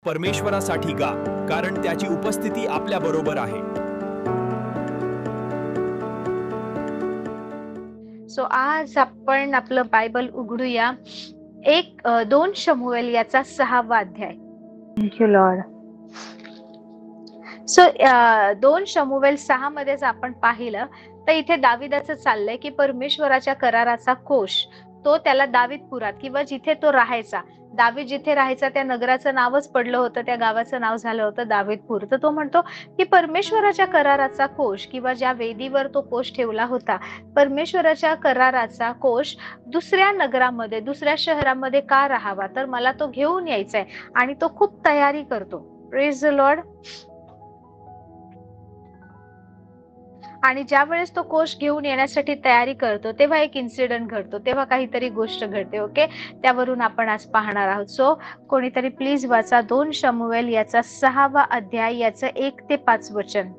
परमेश्वरासाठी गा, कारण त्याची उपस्थिती आपल्या बरोबर आहे. सो आज आपण आपलं बायबल उघडूया. 2 शमूएल याचा 6वा अध्याय. Thank you Lord. सो 2 शमूएल 6 मध्येच आपण पाहिलं तर इथे दाविदाचं चाललंय की परमेश्वराच्या कराराचा कोश तो त्याला दावीदपुरात किंवा जिथे तो राहायचा, दावीद जिथे राहायचा त्या नगराचं नावच पडलं होतं, त्या गावाचं नाव झालं होतं दावीदपूर. तर तो म्हणतो की परमेश्वराच्या कराराचा कोश किंवा ज्या वेदीवर तो कोश ठेवला होता, परमेश्वराच्या कराराचा कोश दुसऱ्या नगरामध्ये, दुसऱ्या शहरामध्ये का राहावा, तर मला तो घेऊन यायचा आहे. आणि तो खूप तयारी करतो. Praise the Lord. आणि ज्या वेळेस तो कोश घेऊन येण्यासाठी तयारी करतो तेव्हा एक इन्सिडेंट घडतो, तेव्हा काहीतरी गोष्ट घडते. ओके, त्यावरून आपण आज पाहणार आहोत. सो कोणीतरी प्लीज वाचा 2 शमूएल याचा 6वा अध्याय याचं 1 ते 5 वचन.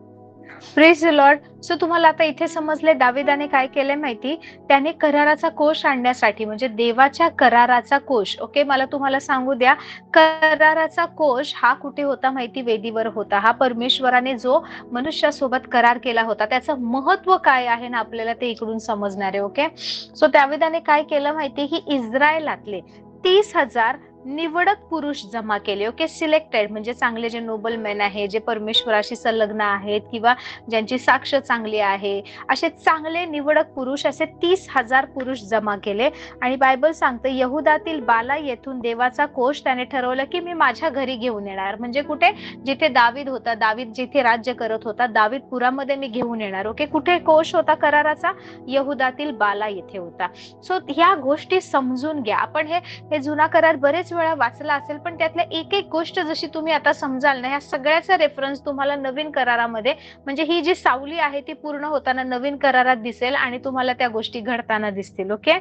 Praise the lord. सो तुम्हाला आता इथे समजले दाविदाने काय केलंय माहिती, त्याने कराराचा कोश आणण्यासाठी, म्हणजे देवाच्या कराराचा कोश. ओके, मला तुम्हाला सांगू द्या, कराराचा कोश हा कुठे होता माहिती, वेदीवर होता. हा परमेश्वराने जो मनुष्यासोबत करार केला होता त्याचं महत्व काय आहे ना आपल्याला ते इकडून समजणार आहे. ओके, सो दाविदाने काय केलं माहिती, ही इस्रायलातले 30,000 निवडक पुरुष जमा केले. ओके, सिलेक्टेड म्हणजे चांगले जे नोबल मॅन आहे, जे परमेश्वराशी संलग्न आहेत किंवा ज्यांची साक्ष चांगली आहे, असे चांगले निवडक पुरुष, असे 30,000 पुरुष जमा केले. आणि बायबल सांगतं यहुदातील बाला येथून देवाचा कोश त्याने ठरवलं की मी माझ्या घरी घेऊन येणार. म्हणजे कुठे, जिथे दावीद होता, दावीद जिथे राज्य करत होता, दावीदपुरामध्ये मी घेऊन येणार. ओके, कुठे कोश होता कराराचा, यहुदातील बाला येथे होता. सो ह्या गोष्टी समजून घ्या. आपण हे जुना करार बरेच वेळा वाचला असेल, पण त्यातल्या एक एक गोष्ट जशी तुम्ही आता समजाल ना, ह्या सगळ्याचा रेफरन्स तुम्हाला नवीन करारामध्ये, म्हणजे ही जी सावली आहे ती पूर्ण होताना नवीन करारात दिसेल आणि तुम्हाला त्या गोष्टी घडताना दिसतील. ओके,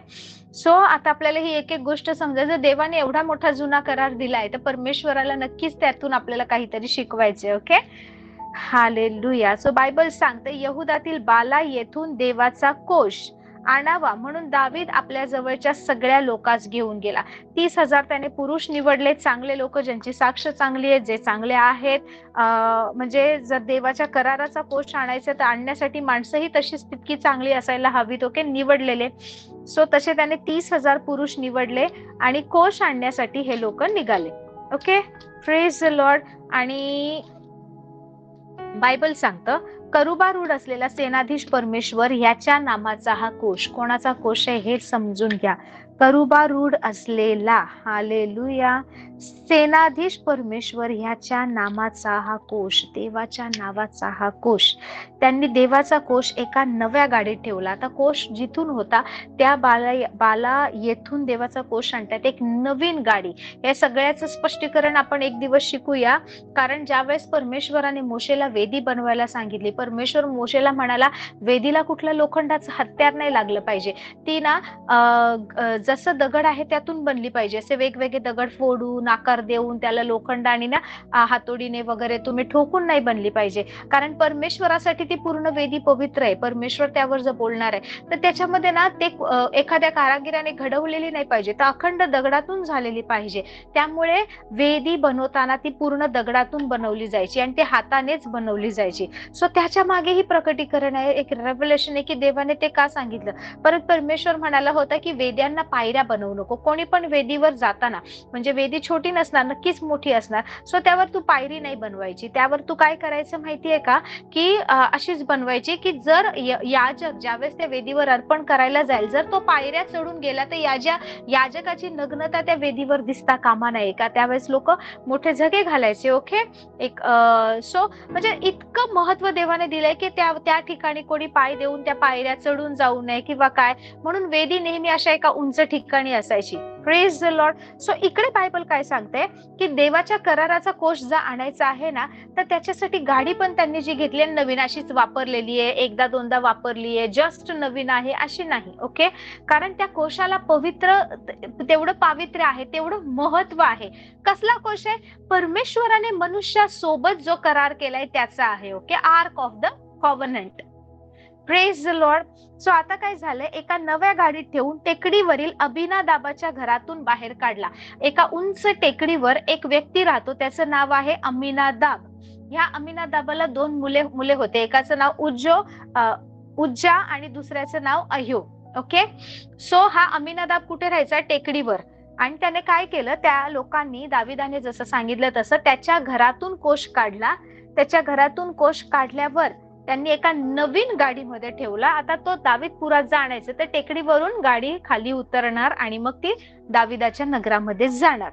सो आता आपल्याला ही एक एक गोष्ट समजायचं. देवाने एवढा मोठा जुना करार दिलाय तर परमेश्वराला नक्कीच त्यातून आपल्याला काहीतरी शिकवायचे. Okay, hallelujah. सो बायबल सांगते यहुदातील बाला येथून देवाचा कोश आणावा म्हणून दावीद आपल्या जवळच्या सगळ्या लोकांस घेऊन गेला. 30,000 त्याने पुरुष निवडले, चांगले लोक, ज्यांची साक्ष चांगली आहे, जे चांगले आहेत. म्हणजे जर देवाच्या कराराचा कोश आणायचा तर आणण्यासाठी माणसंही तशीच तितकी चांगली असायला हवीत. ओके, निवडलेले. सो तसे त्याने 30,000 पुरुष निवडले आणि कोश आणण्यासाठी हे लोक निघाले. Okay, praise the Lord. आणि बायबल सांगतं करुबारूढ असलेला सेनाधीश परमेश्वर ह्याच्या नामाचा हा कोश, कोणाचा कोश आहे हे समजून घ्या. करुबारूढ असलेला, हालेलुया, सेनाधीश परमेश्वर ह्याच्या नामाचा हा कोश, देवाच्या नावाचा हा कोश. त्यांनी देवाचा कोश एका नव्या गाडीत ठेवला. आता कोश जिथून होता त्या बाला येथून देवाचा कोश आणतात एक नवीन गाडी. या सगळ्याचं स्पष्टीकरण आपण एक दिवस शिकूया. कारण ज्यावेळेस परमेश्वराने मोशेला वेदी बनवायला सांगितली, परमेश्वर मोशेला म्हणाला वेदीला कुठलं लोखंडाचं हत्यार नाही लागलं पाहिजे, ती ना जसं दगड आहे त्यातून बनली पाहिजे. असे वेगवेगळे दगड फोडून आकार देऊन त्याला लोखंड आणि ना हातोडीने वगैरे तुम्ही ठोकून नाही बनली पाहिजे. कारण परमेश्वरासाठी ती पूर्ण वेदी पवित्र आहे, परमेश्वर त्यावर जर बोलणार आहे तर त्याच्यामध्ये ना ते एखाद्या कारागिराने घडवलेली नाही पाहिजे, तर अखंड दगडातून झालेली पाहिजे. त्यामुळे वेदी बनवताना ती पूर्ण दगडातून बनवली जायची आणि ते हातानेच बनवली जायची. सो त्याच्या मागे ही प्रकटीकरण आहे, एक रेव्हलेशन आहे की देवाने ते का सांगितलं. परत परमेश्वर म्हणाला होता की वेद्यांना पायऱ्या बनवू नको. कोणी पण वेदीवर जाताना, म्हणजे वेदी छोटी नसणार, नक्कीच मोठी असणार, सो त्यावर तू पायरी नाही बनवायची. त्यावर तू काय करायचं माहितीये का, की अशीच बनवायची की जर याजक ज्यावेळेस त्या वेदीवर अर्पण करायला जाईल, जर तो पायऱ्या चढून गेला तर याजकाची नग्नता त्या वेदीवर दिसता कामा नये का. त्यावेळेस लोक मोठे झगे घालायचे. ओके, एक सो म्हणजे इतकं महत्व देवाने दिलंय की त्या ठिकाणी कोणी पाय देऊन त्या पायऱ्या चढून जाऊ नये किंवा काय, म्हणून वेदी नेहमी अशा एका उंच ठिकाणी असायची. Praise the lord. सो इकडे बायबल काय सांगते की देवाच्या कराराचा कोश जर आणायचा आहे ना, तर त्याच्यासाठी गाडी पण त्यांनी जी घेतली नवीन, अशीच वापरलेली आहे, एकदा दोनदा वापरली आहे, जस्ट नवीन आहे अशी नाही. ओके, कारण त्या कोशाला पवित्र, तेवढं पावित्र्य आहे, तेवढं महत्व आहे. कसला कोश आहे, परमेश्वराने मनुष्यासोबत जो करार केलाय त्याचा आहे. Okay, ark of the covenant. Praise the lord. So आता काय झालंय, एका नव्या गाडीत ठेवून टेकडीवरील अभिनादाबाच्या घरातून बाहेर काढला. एका उंच टेकडीवर एक व्यक्ती राहतो, त्याचं नाव आहे अमिनादाब. ह्या अमिनादाबाला 2 मुले होते. एकाचं नाव उज्जा आणि दुसऱ्याचं नाव अह्यो. ओके. सो हा अमिनादाब कुठे राहायचा? टेकडीवर. आणि त्याने काय केलं, त्या लोकांनी, दाविदाने जसं सांगितलं तसं त्याच्या घरातून कोष काढला. त्याच्या घरातून कोष काढल्यावर त्यांनी एका नवीन गाडीमध्ये ठेवला. आता तो दावीदपुरात जाण्याचं, तर टेकडीवरून गाडी खाली उतरणार आणि मग ती दाविदाच्या नगरामध्ये जाणार.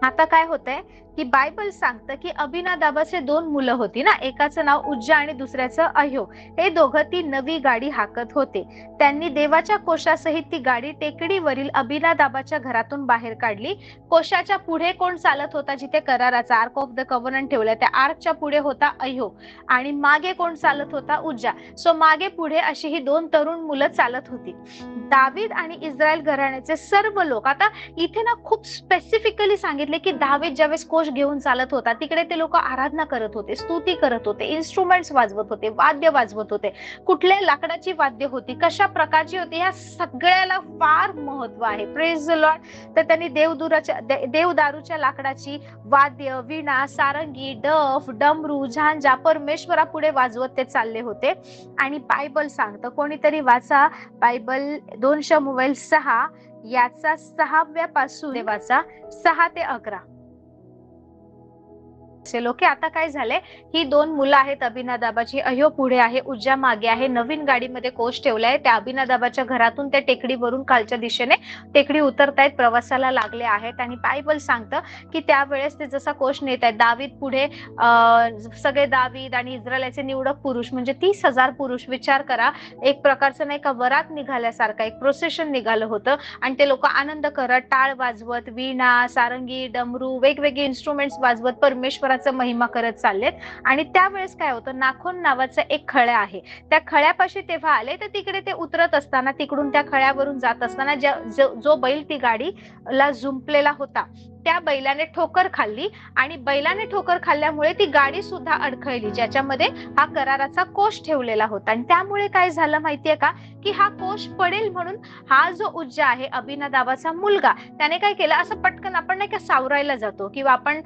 आता काय होतंय की बायबल सांगतं की अभिनादाबाचे 2 मुलं होती ना, एकाचं नाव उज्जा आणि दुसऱ्याचं अह्यो. हे दोघं ती नवी गाडी हाकत होते. त्यांनी देवाच्या कोशासहित ती गाडी टेकडीवरील अभिनादाबाच्या घरातून बाहेर काढली. कोशाच्या पुढे कोण चालत होता? जिथे कराराचा आर्क ऑफ द कव्हनंट ठेवला, त्या आर्कच्या पुढे होता अह्यो आणि मागे कोण चालत होता? उज्जा. सो मागे पुढे अशी ही 2 तरुण मुलं चालत होती. दावीद आणि इस्रायल घराण्याचे सर्व लोक, आता इथे ना खूप स्पेसिफिकली सांगितले की दावीद ज्यावेळेस कोश घेऊन चालत होता, तिकडे ते लोक आराधना करत होते, स्तुती करत होते, इन्स्ट्रुमेंट्स वाजवत होते, वाद्य वाजवत होते. कुठल्या लाकडाची वाद्य होती, कशा प्रकारची होती, या सगळ्याला फार महत्व आहे. Praise the Lord. तर त्यांनी देवदारूच्या लाकडाची वाद्य, वीणा, सारंगी, डफ, डमरू, झांजा परमेश्वरापुढे वाजवत ते चालले होते. आणि बायबल सांगतं, कोणीतरी वाचा बायबल 2 शमूएल 6 याचा 6व्या पासून देवाचा 6 ते 11. ओके. आता काय झालंय, ही 2 मुलं आहेत अभिनादाबाची. अह्यो पुढे आहे, उज्जा मागे आहे. नवीन गाडीमध्ये कोश ठेवलाय. त्या अभिनादाबाच्या घरातून त्या टेकडीवरून खालच्या दिशेने टेकडी उतरतायत, प्रवासाला लागले आहेत. आणि बायबल सांगतं की त्यावेळेस ते जसा कोश नेत आहेत, दावीद पुढे, सगळे दावीद आणि इस्रायलचे निवडक पुरुष म्हणजे 30,000 पुरुष. विचार करा, एक प्रकारचं नाही का वरात निघाल्यासारखं एक प्रोसेशन निघालं होतं. आणि ते लोक आनंद करत, टाळ वाजवत, वीणा, सारंगी, डमरू, वेगवेगळे इन्स्ट्रुमेंट्स वाजवत परमेश्वर महिमा करत चाललेत. आणि त्यावेळेस काय होतं, नाखोन नावाचा एक खळ्या आहे. त्या खळ्यापाशी तेव्हा आले, तर तिकडे ते उतरत असताना, तिकडून त्या खळ्यावरून जात असताना जो बैल ती गाडीला जुंपलेला होता, त्या बैलाने ठोकर खाल्ली. आणि बैलाने ठोकर खाल्ल्यामुळे ती गाडी सुद्धा अडखळली, ज्याच्यामध्ये हा कराराचा कोश ठेवलेला होता. आणि त्यामुळे काय झालं माहितीये का, की हा कोश पडेल म्हणून हा जो उज्जा आहे, अभिनादाबाचा मुलगा, त्याने काय केलं, असं पटकन आपण नाही का सावरायला जातो किंवा आपण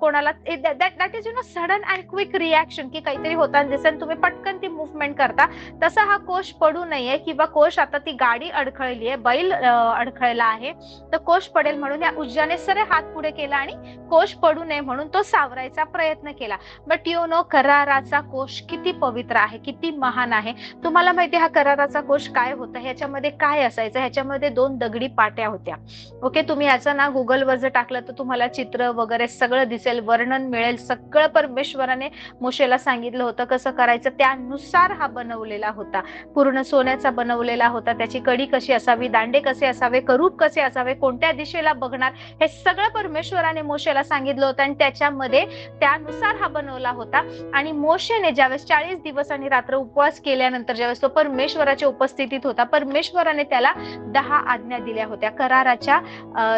कोणाला, that is sudden and quick reaction, की काहीतरी होताना दिसेल, तुम्ही पटकन ती मुवमेंट करता. तसा हा कोश पडू नये, किंवा कोश, आता ती गाडी अडखळली आहे, बैल अडखळला आहे, तर कोश पडेल म्हणून या उज्जाने सरे हात पुढे केला आणि कोश पडू नये म्हणून तो सावरायचा प्रयत्न केला. बट यू नो, कराराचा कोश किती पवित्र आहे, किती महान आहे. तुम्हाला माहिती हा कराराचा कोश काय होता, ह्याच्यामध्ये काय असायचं? ह्याच्यामध्ये 2 दगडी पाट्या होत्या. ओके. तुम्ही ह्याचं ना गुगलवर जर टाकलं तर तुम्हाला चित्र वगैरे सगळं दिसेल, वर्णन मिळेल. सगळं परमेश्वराने मोशेला सांगितलं होतं कसं करायचं, त्यानुसार हा बनवलेला होता. पूर्ण सोन्याचा बनवलेला होता. त्याची कडी कशी असावी, दांडे कसे असावे, करूब कसे असावे, कोणत्या दिशेला बघणार, हे सगळं परमेश्वराने मोशेला सांगितलं होतं. आणि त्याच्यामध्ये त्यानुसार हा बनवला होता. आणि मोशेने ज्यावेळेस 40 दिवस आणि रात्र उपवास केल्यानंतर ज्यावेळेस तो परमेश्वराच्या उपस्थितीत होता, परमेश्वराने त्याला 10 आज्ञा दिल्या होत्या. कराराच्या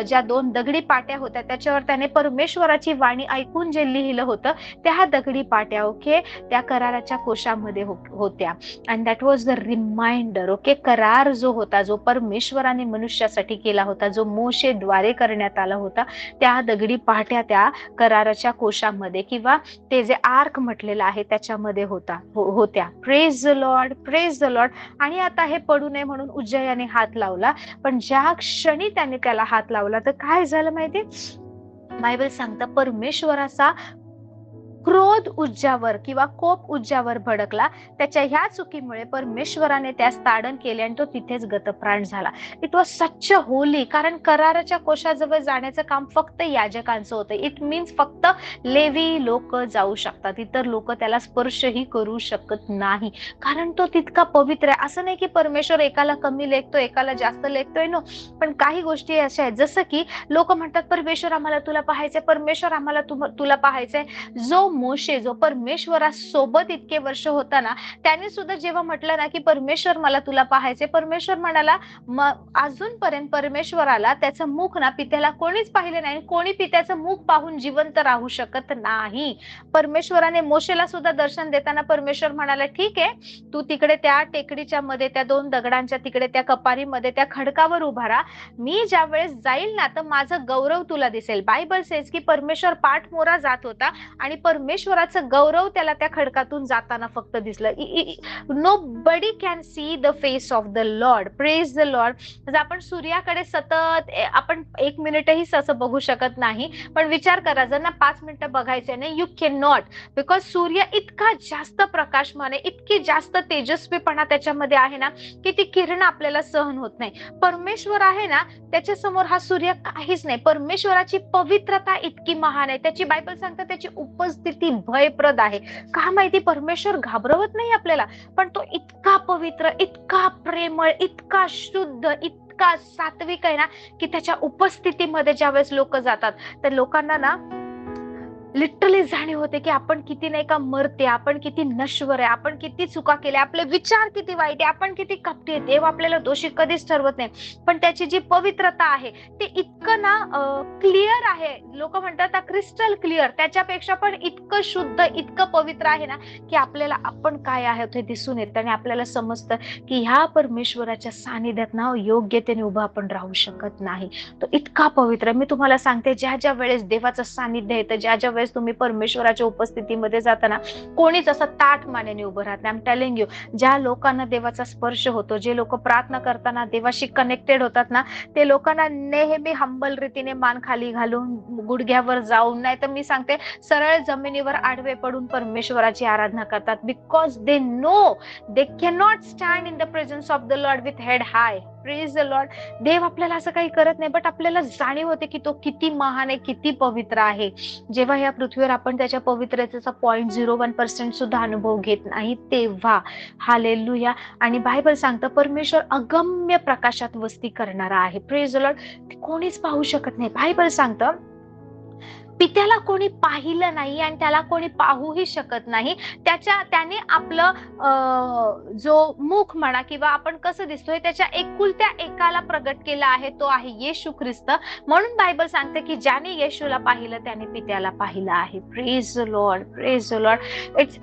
ज्या 2 दगडी पाट्या होत्या, त्याच्यावर त्याने परमेश्वराची वाणी ऐकून जे लिहिलं होतं, त्या दगडी पाट्या, ओके, त्या कराराच्या कोशामध्ये होत्या. And that was the reminder. Okay. करार जो होता, जो परमेश्वराने मनुष्यासाठी केला होता, जो मोशेद्वारे करण्यात आला होता, त्या दगडी पाट्या त्या कराराच्या कोशामध्ये, किंवा ते जे आर्क म्हटलेलं आहे त्याच्यामध्ये होत्या. Praise the Lord, praise the Lord. आणि आता हे पडू नये म्हणून उज्जयाने हात लावला. पण ज्या क्षणी त्याने त्याला हात लावला, तर काय झालं माहिती, बायबल सांगतं परमेश्वराचा क्रोध उज्जावर किंवा कोप उज्जावर भडकला. त्याच्या ह्या चुकीमुळे परमेश्वराने त्यास ताडण केले आणि तो तिथेच गतप्राण झाला. It was such Holy. कारण कराराच्या कोशाजवळ जाण्याचं काम फक्त याजकांचं होतं. इट मीन्स फक्त लेवी लोक जाऊ शकतात, इतर लोक त्याला स्पर्शही करू शकत नाही, कारण तो तितका पवित्र आहे. असं नाही की परमेश्वर एकाला कमी लेखतोय, एकाला जास्त लेखतोय, नो. पण काही गोष्टी अशा आहेत, जसं की लोक म्हणतात परमेश्वर आम्हाला तुला पाहायचंय, परमेश्वर आम्हाला तुला पाहायचंय. जो मोशे जो परमेश्वरासोबत इतके वर्ष होता ना, त्याने सुद्धा जेव्हा म्हटलं ना की परमेश्वर मला तुला पाहायचे, परमेश्वर म्हणाला अजूनपर्यंत परमेश्वराला त्याचं मुख ना पित्याला कोणीच पाहिले नाही, कोणी पित्याचं मुख पाहून जिवंत राहू शकत नाही. परमेश्वराने मोशेला सुद्धा दर्शन देताना परमेश्वर म्हणाला ठीक आहे, तू तिकडे त्या टेकडीच्या मध्ये त्या 2 दगडांच्या तिकडे त्या कपारीमध्ये त्या खडकावर उभा राहा, मी ज्या वेळेस जाईल ना तर माझं गौरव तुला दिसेल. बायबल सेज की परमेश्वर पाठमोरा जात होता आणि परमेश्वराचं गौरव त्याला त्या खडकातून जाताना फक्त दिसलं. Nobody can see the face of the Lord. Praise the Lord. आपण सूर्याकडे सतत आपण 1 मिनिटही असं बघू शकत नाही, पण विचार करा जर ना 5 मिनिटं बघायचे नाही, यू कॅन नॉट, बिकॉज सूर्य इतका जास्त प्रकाशमान आहे, इतकी जास्त तेजस्वीपणा त्याच्यामध्ये आहे ना की ती किरण आपल्याला सहन होत नाही. परमेश्वर आहे ना त्याच्या समोर हा सूर्य काहीच नाही. परमेश्वराची पवित्रता इतकी महान आहे, त्याची बायबल सांगते त्याची उपस्थिती भयप्रद आहे. का माहिती? परमेश्वर घाबरवत नाही आपल्याला, पण तो इतका पवित्र, इतका प्रेमळ, इतका शुद्ध, इतका सात्विक आहे ना की त्याच्या उपस्थितीमध्ये ज्यावेळेस लोक जातात तर लोकांना ना लिटरली जाणीव होते की आपण किती नाही का मरते, आपण किती नश्वर आहे, आपण किती चुका केल्या, आपले विचार किती वाईट आहे, आपण किती कपटी आहे. देव आपल्याला दोषी कधीच ठरवत नाही, पण त्याची जी पवित्रता आहे ते इतकं ना क्लिअर आहे. लोक म्हणतात क्रिस्टल क्लिअर, त्याच्यापेक्षा पण इतकं शुद्ध, इतकं पवित्र आहे ना की आपल्याला आपण काय आहोत हे दिसून येतं आणि आपल्याला समजतं की ह्या परमेश्वराच्या सानिध्यात ना योग्यतेने उभं आपण राहू शकत नाही. तो इतका पवित्र. मी तुम्हाला सांगते ज्या ज्या वेळेस देवाचं सानिध्य येतं, ज्या ज्या वेळेस तुम्ही परमेश्वराच्या उपस्थितीमध्ये जाताना कोणीच असं ताठ मानेने उभं राहत नाही. आय एम टेलिंग यू, ज्या लोकांना देवाचा स्पर्श होतो, जे लोक प्रार्थना करताना देवाशी कनेक्टेड होतात ना, ते लोकांना नेहमी हंबल रीतीने मान खाली घालून, गुडघ्यावर जाऊन, नाही तर मी सांगते सरळ जमिनीवर आडवे पडून परमेश्वराची आराधना करतात. Because they know they cannot stand in the presence of the lord with head high. Praise the lord. देव आपल्याला असं काही करत नाही, बट आपल्याला जाणीव होते की तो किती महान आहे, किती पवित्र आहे. जेव्हा या पृथ्वीवर आपण त्याच्या पवित्रतेचा 0.01% सुद्धा अनुभव घेत नाही तेव्हा. हालेलुया. आणि बायबल सांगतं परमेश्वर अगम्य प्रकाशात वस्ती करणारा आहे. Praise the Lord. कोणीच पाहू शकत नाही. बायबल सांगतं पित्याला कोणी पाहिलं नाही आणि त्याला कोणी पाहूही शकत नाही. त्याने आपलं जो मुख म्हणा किंवा आपण कसं दिसतोय त्याच्या एकुलत्या एकाला प्रगट केला आहे, तो आहे येशू ख्रिस्त. म्हणून बायबल सांगते की ज्याने येशूला पाहिलं त्याने पित्याला पाहिलं आहे. Praise the Lord. Praise the lord.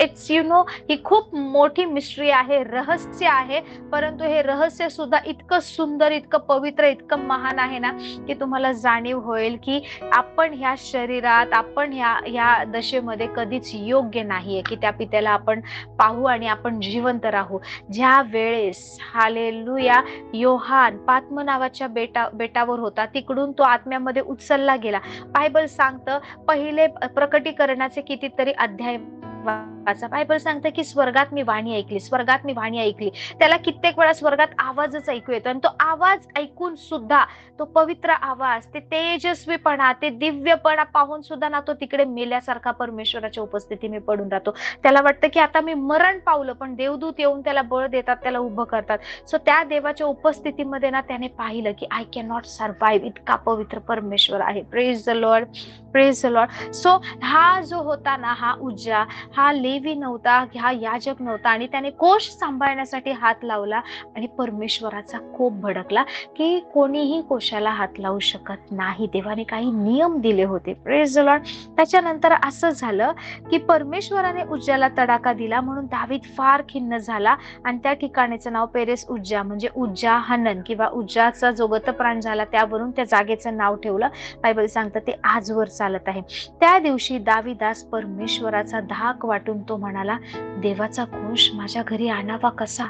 It's you know, ही खूप मोठी मिस्ट्री आहे, रहस्य आहे, परंतु हे रहस्य सुद्धा इतकं सुंदर, इतकं पवित्र, इतकं महान आहे ना की तुम्हाला जाणीव होईल की आपण ह्या शरीरात, आपण ह्या दशेमध्ये कधीच योग्य नाहीये की त्या पित्याला आपण पाहू आणि आपण जिवंत राहू. ज्या वेळेस हालेलुया योहान पात्म नावाच्या बेटावर होता, तिकडून तो आत्म्यामध्ये उचलला गेला. बायबल सांगतं पहिले प्रकटीकरणाचे कितीतरी अध्याय वाचा. बायबल सांगतं की स्वर्गात मी वाणी ऐकली, स्वर्गात मी वाणी ऐकली. त्याला कित्येक वेळा स्वर्गात आवाजच ऐकू येतो आणि तो आवाज ऐकून सुद्धा, तो पवित्र आवाज, ते तेजस्वीपणा, ते दिव्यपणा पाहून सुद्धा ना तो तिकडे मेल्यासारखा परमेश्वराच्या उपस्थितीने पडून राहतो. त्याला वाटतं की आता मी मरण पावलं, पण देवदूत येऊन त्याला बळ देतात, त्याला उभं करतात. सो त्या देवाच्या उपस्थितीमध्ये ना त्याने पाहिलं की आय कॅन नॉट सर्व्हाइव्ह, इतका पवित्र परमेश्वर आहे. Praise the Lord. Praise the lord. So हा जो होता ना, हा उज्जा, हा लेवी नव्हता, हा याजक नव्हता आणि त्याने कोश सांभाळण्यासाठी हात लावला आणि परमेश्वराचा कोप भडकला की कोणीही कोशाला हात लावू शकत नाही. देवाने काही नियम दिले होते. Praise the Lord. त्याच्यानंतर असं झालं की परमेश्वराने उज्जाला तडाखा दिला म्हणून दावीद फार खिन्न झाला आणि त्या ठिकाणीचं नाव पेरेस उज्जा म्हणजे उज्जा हनन किंवा उज्जाचा जो गतप्राण झाला त्यावरून त्या जागेचं नाव ठेवलं. बायबल सांगतं ते आजवर चालत आहे. त्या दिवशी दावीदास परमेश्वराचा धाक वाटून तो म्हणाला, देवाचा कोश माझ्या घरी आणावा कसा.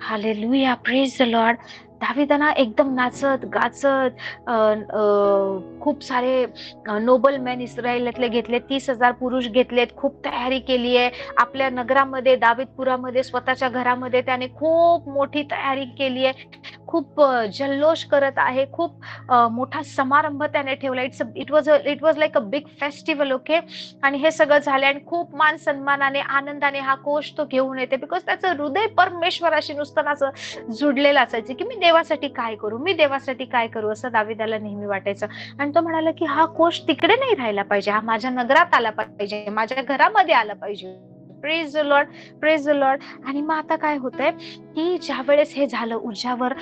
हालेलुया. Praise the lord. दावीदाना एकदम नाचत गाचत खूप सारे नोबल मॅन इस्रायलातले घेतले, 30,000 पुरुष घेतलेत, खूप तयारी केली आहे. आपल्या नगरामध्ये दावीदपुरामध्ये स्वतःच्या घरामध्ये त्याने खूप मोठी तयारी केली आहे. खूप जल्लोष करत आहे, खूप मोठा समारंभ त्याने ठेवला. It was like a big festival. Okay. आणि हे सगळं झालं आणि खूप मान सन्मानाने आनंदाने हा कोश तो घेऊन येते, बिकॉज त्याचं हृदय परमेश्वराशी नुसतं असं जुडलेलं असायचं की मी देवासाठी काय करू, मी देवासाठी काय करू, असं दाविदाला नेहमी वाटायचं. आणि तो म्हणाला की हा कोश तिकडे नाही राहिला पाहिजे, हा माझ्या नगरात आला पाहिजे, माझ्या घरामध्ये आला पाहिजे. Praise the Lord, praise the Lord. आणि मग आता काय होतंय की ज्या वेळेस हे झालं, उज्जावर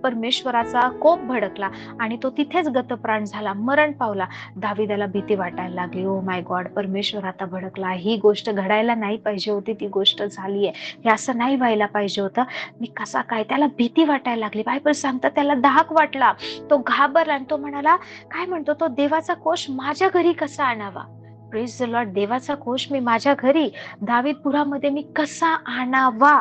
परमेश्वराचा कोप भडकला आणि तो तिथेच गतप्राण झाला, मरण पावला. दाविदाला भीती वाटायला लागली. ओ माय गॉड, परमेश्वर आता भडकला, ही गोष्ट घडायला नाही पाहिजे होती, ती गोष्ट झालीये, हे असं नाही व्हायला पाहिजे होतं, मी कसा काय. त्याला भीती वाटायला लागली. बायबल सांगतं त्याला दाहक वाटला, तो घाबरला आणि तो म्हणाला, काय म्हणतो तो, देवाचा कोश माझ्या घरी कसा आणावा. Praise the Lord. देवाचा कोश मी माझ्या घरी दावीदपुरामध्ये मी कसा आणावा.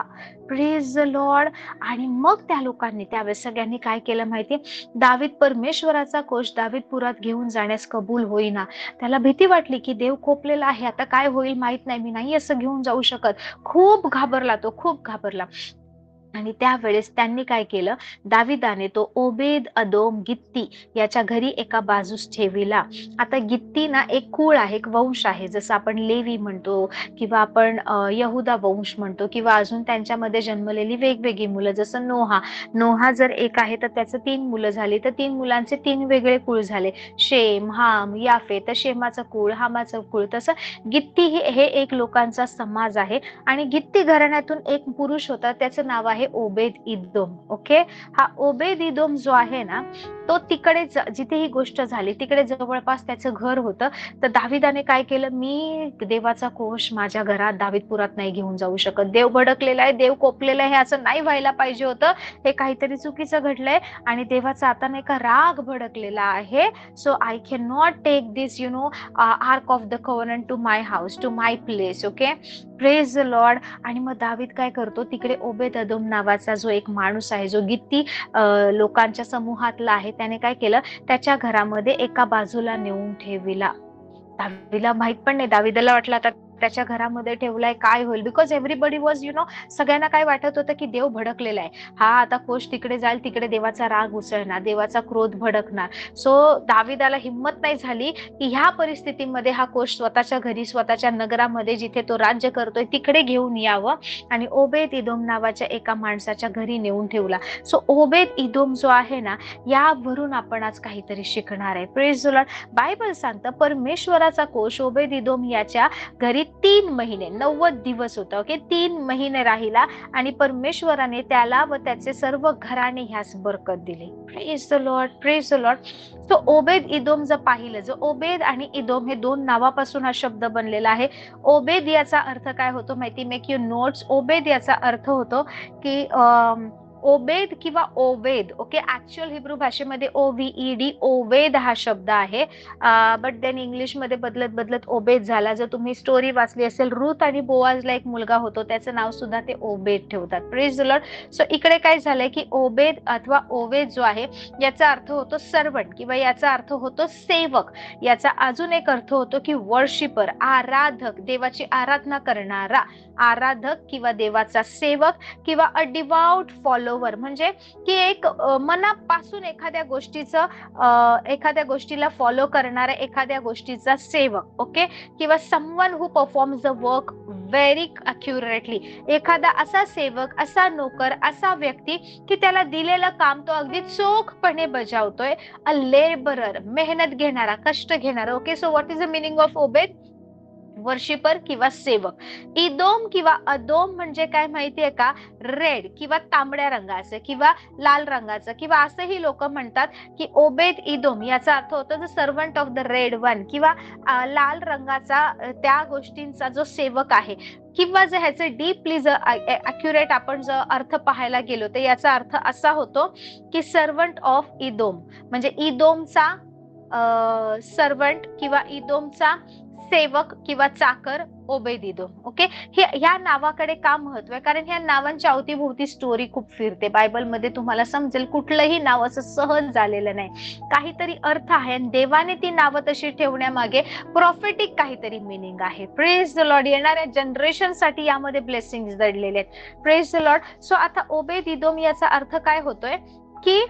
Praise the Lord. आणि मग त्या लोकांनी त्यावेळेस सगळ्यांनी काय केलं माहितीये, दावीद परमेश्वराचा कोश दावीदपुरात घेऊन जाण्यास कबूल होईना. त्याला भीती वाटली की देव खोपलेला आहे, आता काय होईल माहित नाही, मी नाही असं घेऊन जाऊ शकत. खूप घाबरला तो, खूप घाबरला. आणि त्यावेळेस त्यांनी काय केलं, दाविदाने तो ओबेद अदोम गित्ती याच्या घरी एका बाजूस ठेविला. आता गित्ती ना एक कुळ आहे, एक वंश आहे, जसं आपण लेवी म्हणतो किंवा आपण यहुदा वंश म्हणतो, किंवा अजून त्यांच्यामध्ये जन्मलेली वेगवेगळी मुलं, जसं नोहा जर एक आहे तर त्याचं 3 मुलं झाली, तर 3 मुलांचे 3 वेगळे कुळ झाले, शेम, हाम, याफे. तर शेमाचं कुळ, हामाचं कुळ. तसं गित्ती हे एक लोकांचा समाज आहे. आणि गित्ती घराण्यातून एक पुरुष होता, त्याचं नाव आहे ओबेद इदोम. ओके. हा ओबेद इदोम जो आहे ना, तो तिकडे जिथे ही गोष्ट झाली तिकडे जवळपास त्याचं घर होतं. तर दाविदाने काय केलं, मी देवाचा कोश माझ्या घरात दावीदपुरात नाही घेऊन जाऊ शकत, देव भडकलेला आहे, देव कोपलेला आहे, असं नाही व्हायला पाहिजे होतं, हे काहीतरी चुकीचं घडलंय आणि देवाचा आता नाही का राग भडकलेला आहे. So I can not take this ark of the covenant to my house, to my place. Okay. Praise the Lord. आणि मग दावीद काय करतो, तिकडे ओबेद अदोम नावाचा जो एक माणूस आहे, जो गित्ती लोकांच्या समूहातला आहे, त्याने काय केलं, त्याच्या घरामध्ये एका बाजूला नेऊन ठेविला. दावीदाला माहित पण नाही, दावीदाला वाटलं आता त्याच्या घरामध्ये ठेवलाय काय होईल, बिकॉज एव्हरीबडी वॉज सगळ्यांना काय वाटत होतं की देव भडकलेला आहे, हा आता कोश तिकडे जाईल, तिकडे देवाचा राग उसळणार, देवाचा क्रोध भडकणार. सो दावीदाला हिंमत नाही झाली की ह्या परिस्थितीमध्ये हा कोश स्वतःच्या घरी, स्वतःच्या नगरामध्ये जिथे तो राज्य करतोय तिकडे घेऊन यावं. आणि ओबेद इदोम नावाच्या एका माणसाच्या घरी नेऊन ठेवला. सो ओबेद इदोम जो आहे ना, यावरून आपण आज काहीतरी शिकणार आहे. Praise the Lord. बायबल सांगतं परमेश्वराचा कोश ओबेद इदोम याच्या घरी 3 महिने 90 दिवस होता. ओके. 3 महिने राहिला आणि परमेश्वराने त्याला व त्याचे सर्व घराणे ह्यास बरकत दिली. Praise the Lord, praise the Lord. तो ओबेद इदोम जर पाहिलं, जो ओबेद आणि इदोम हे 2 नावापासून हा शब्द बनलेला आहे. ओबेद याचा अर्थ काय होतो माहिती, मेक यू नोट्स. ओबेद याचा अर्थ होतो की ओबेद किंवा ओवेद. ओके. ऍक्च्युअल हिब्रू भाषेमध्ये OVED ओवेद हा शब्द आहे, बट देन इंग्लिश मध्ये बदलत बदलत ओबेद झाला. जर तुम्ही स्टोरी वाचली असेल, रूथ आणि बोआजला एक मुलगा होतो, त्याचं नाव सुद्धा ते ओबेद ठेवतात. Praise the lord. सो इकडे काय झालंय की ओबेद अथवा ओवेद जो आहे याचा अर्थ होतो सर्वंट किंवा याचा अर्थ होतो सेवक. याचा अजून एक अर्थ होतो की वर्शिपर, आराधक, देवाची आराधना करणारा, आराधक किंवा देवाचा सेवक किंवा अ डिवाउट फॉलोवर, म्हणजे की एक मनापासून एखाद्या गोष्टीला फॉलो करणारा, एखाद्या गोष्टीचा सेवक. ओके. किंवा someone who performs the work very accurately. एखादा असा सेवक, असा नोकर, असा व्यक्ती की त्याला दिलेलं काम तो अगदी चोखपणे बजावतोय. अ लेबरर, मेहनत घेणारा, कष्ट घेणारा. Okay. So what is the meaning of Obed? Worshipper किंवा सेवक. इदोम किंवा अदोम म्हणजे काय माहितीये का, रेड किंवा तांबड्या रंगाचं किंवा लाल रंगाचं, किंवा असंही लोक म्हणतात की ओबेद इदोम याचा अर्थ होतो the servant of the red one, किंवा लाल रंगाचा त्या गोष्टींचा जो सेवक आहे. किंवा जर ह्याचं डीपली जर अक्युरेट आपण जर अर्थ पाहायला गेलो तर याचा अर्थ असा होतो की सर्वंट ऑफ इदोम, म्हणजे इदोमचा सर्वंट किंवा इदोमचा सेवक किंवा चाकर ओबेदिदोम. ओके, ह्या नावाकडे का महत्व आहे? कारण ह्या नावांच्या अवतीभोवती स्टोरी खूप फिरते. बायबलमध्ये तुम्हाला समजेल कुठलंही नाव असं सहज झालेलं नाही, काहीतरी अर्थ आहे आणि देवाने ती नावं तशी ठेवण्यामागे प्रॉफिटिक काहीतरी मिनिंग आहे. Praise the Lord. येणाऱ्या जनरेशन साठी यामध्ये ब्लेसिंग्स दडलेले आहेत. Praise the lord. सो आता ओबेदिदोम याचा अर्थ काय होतोय की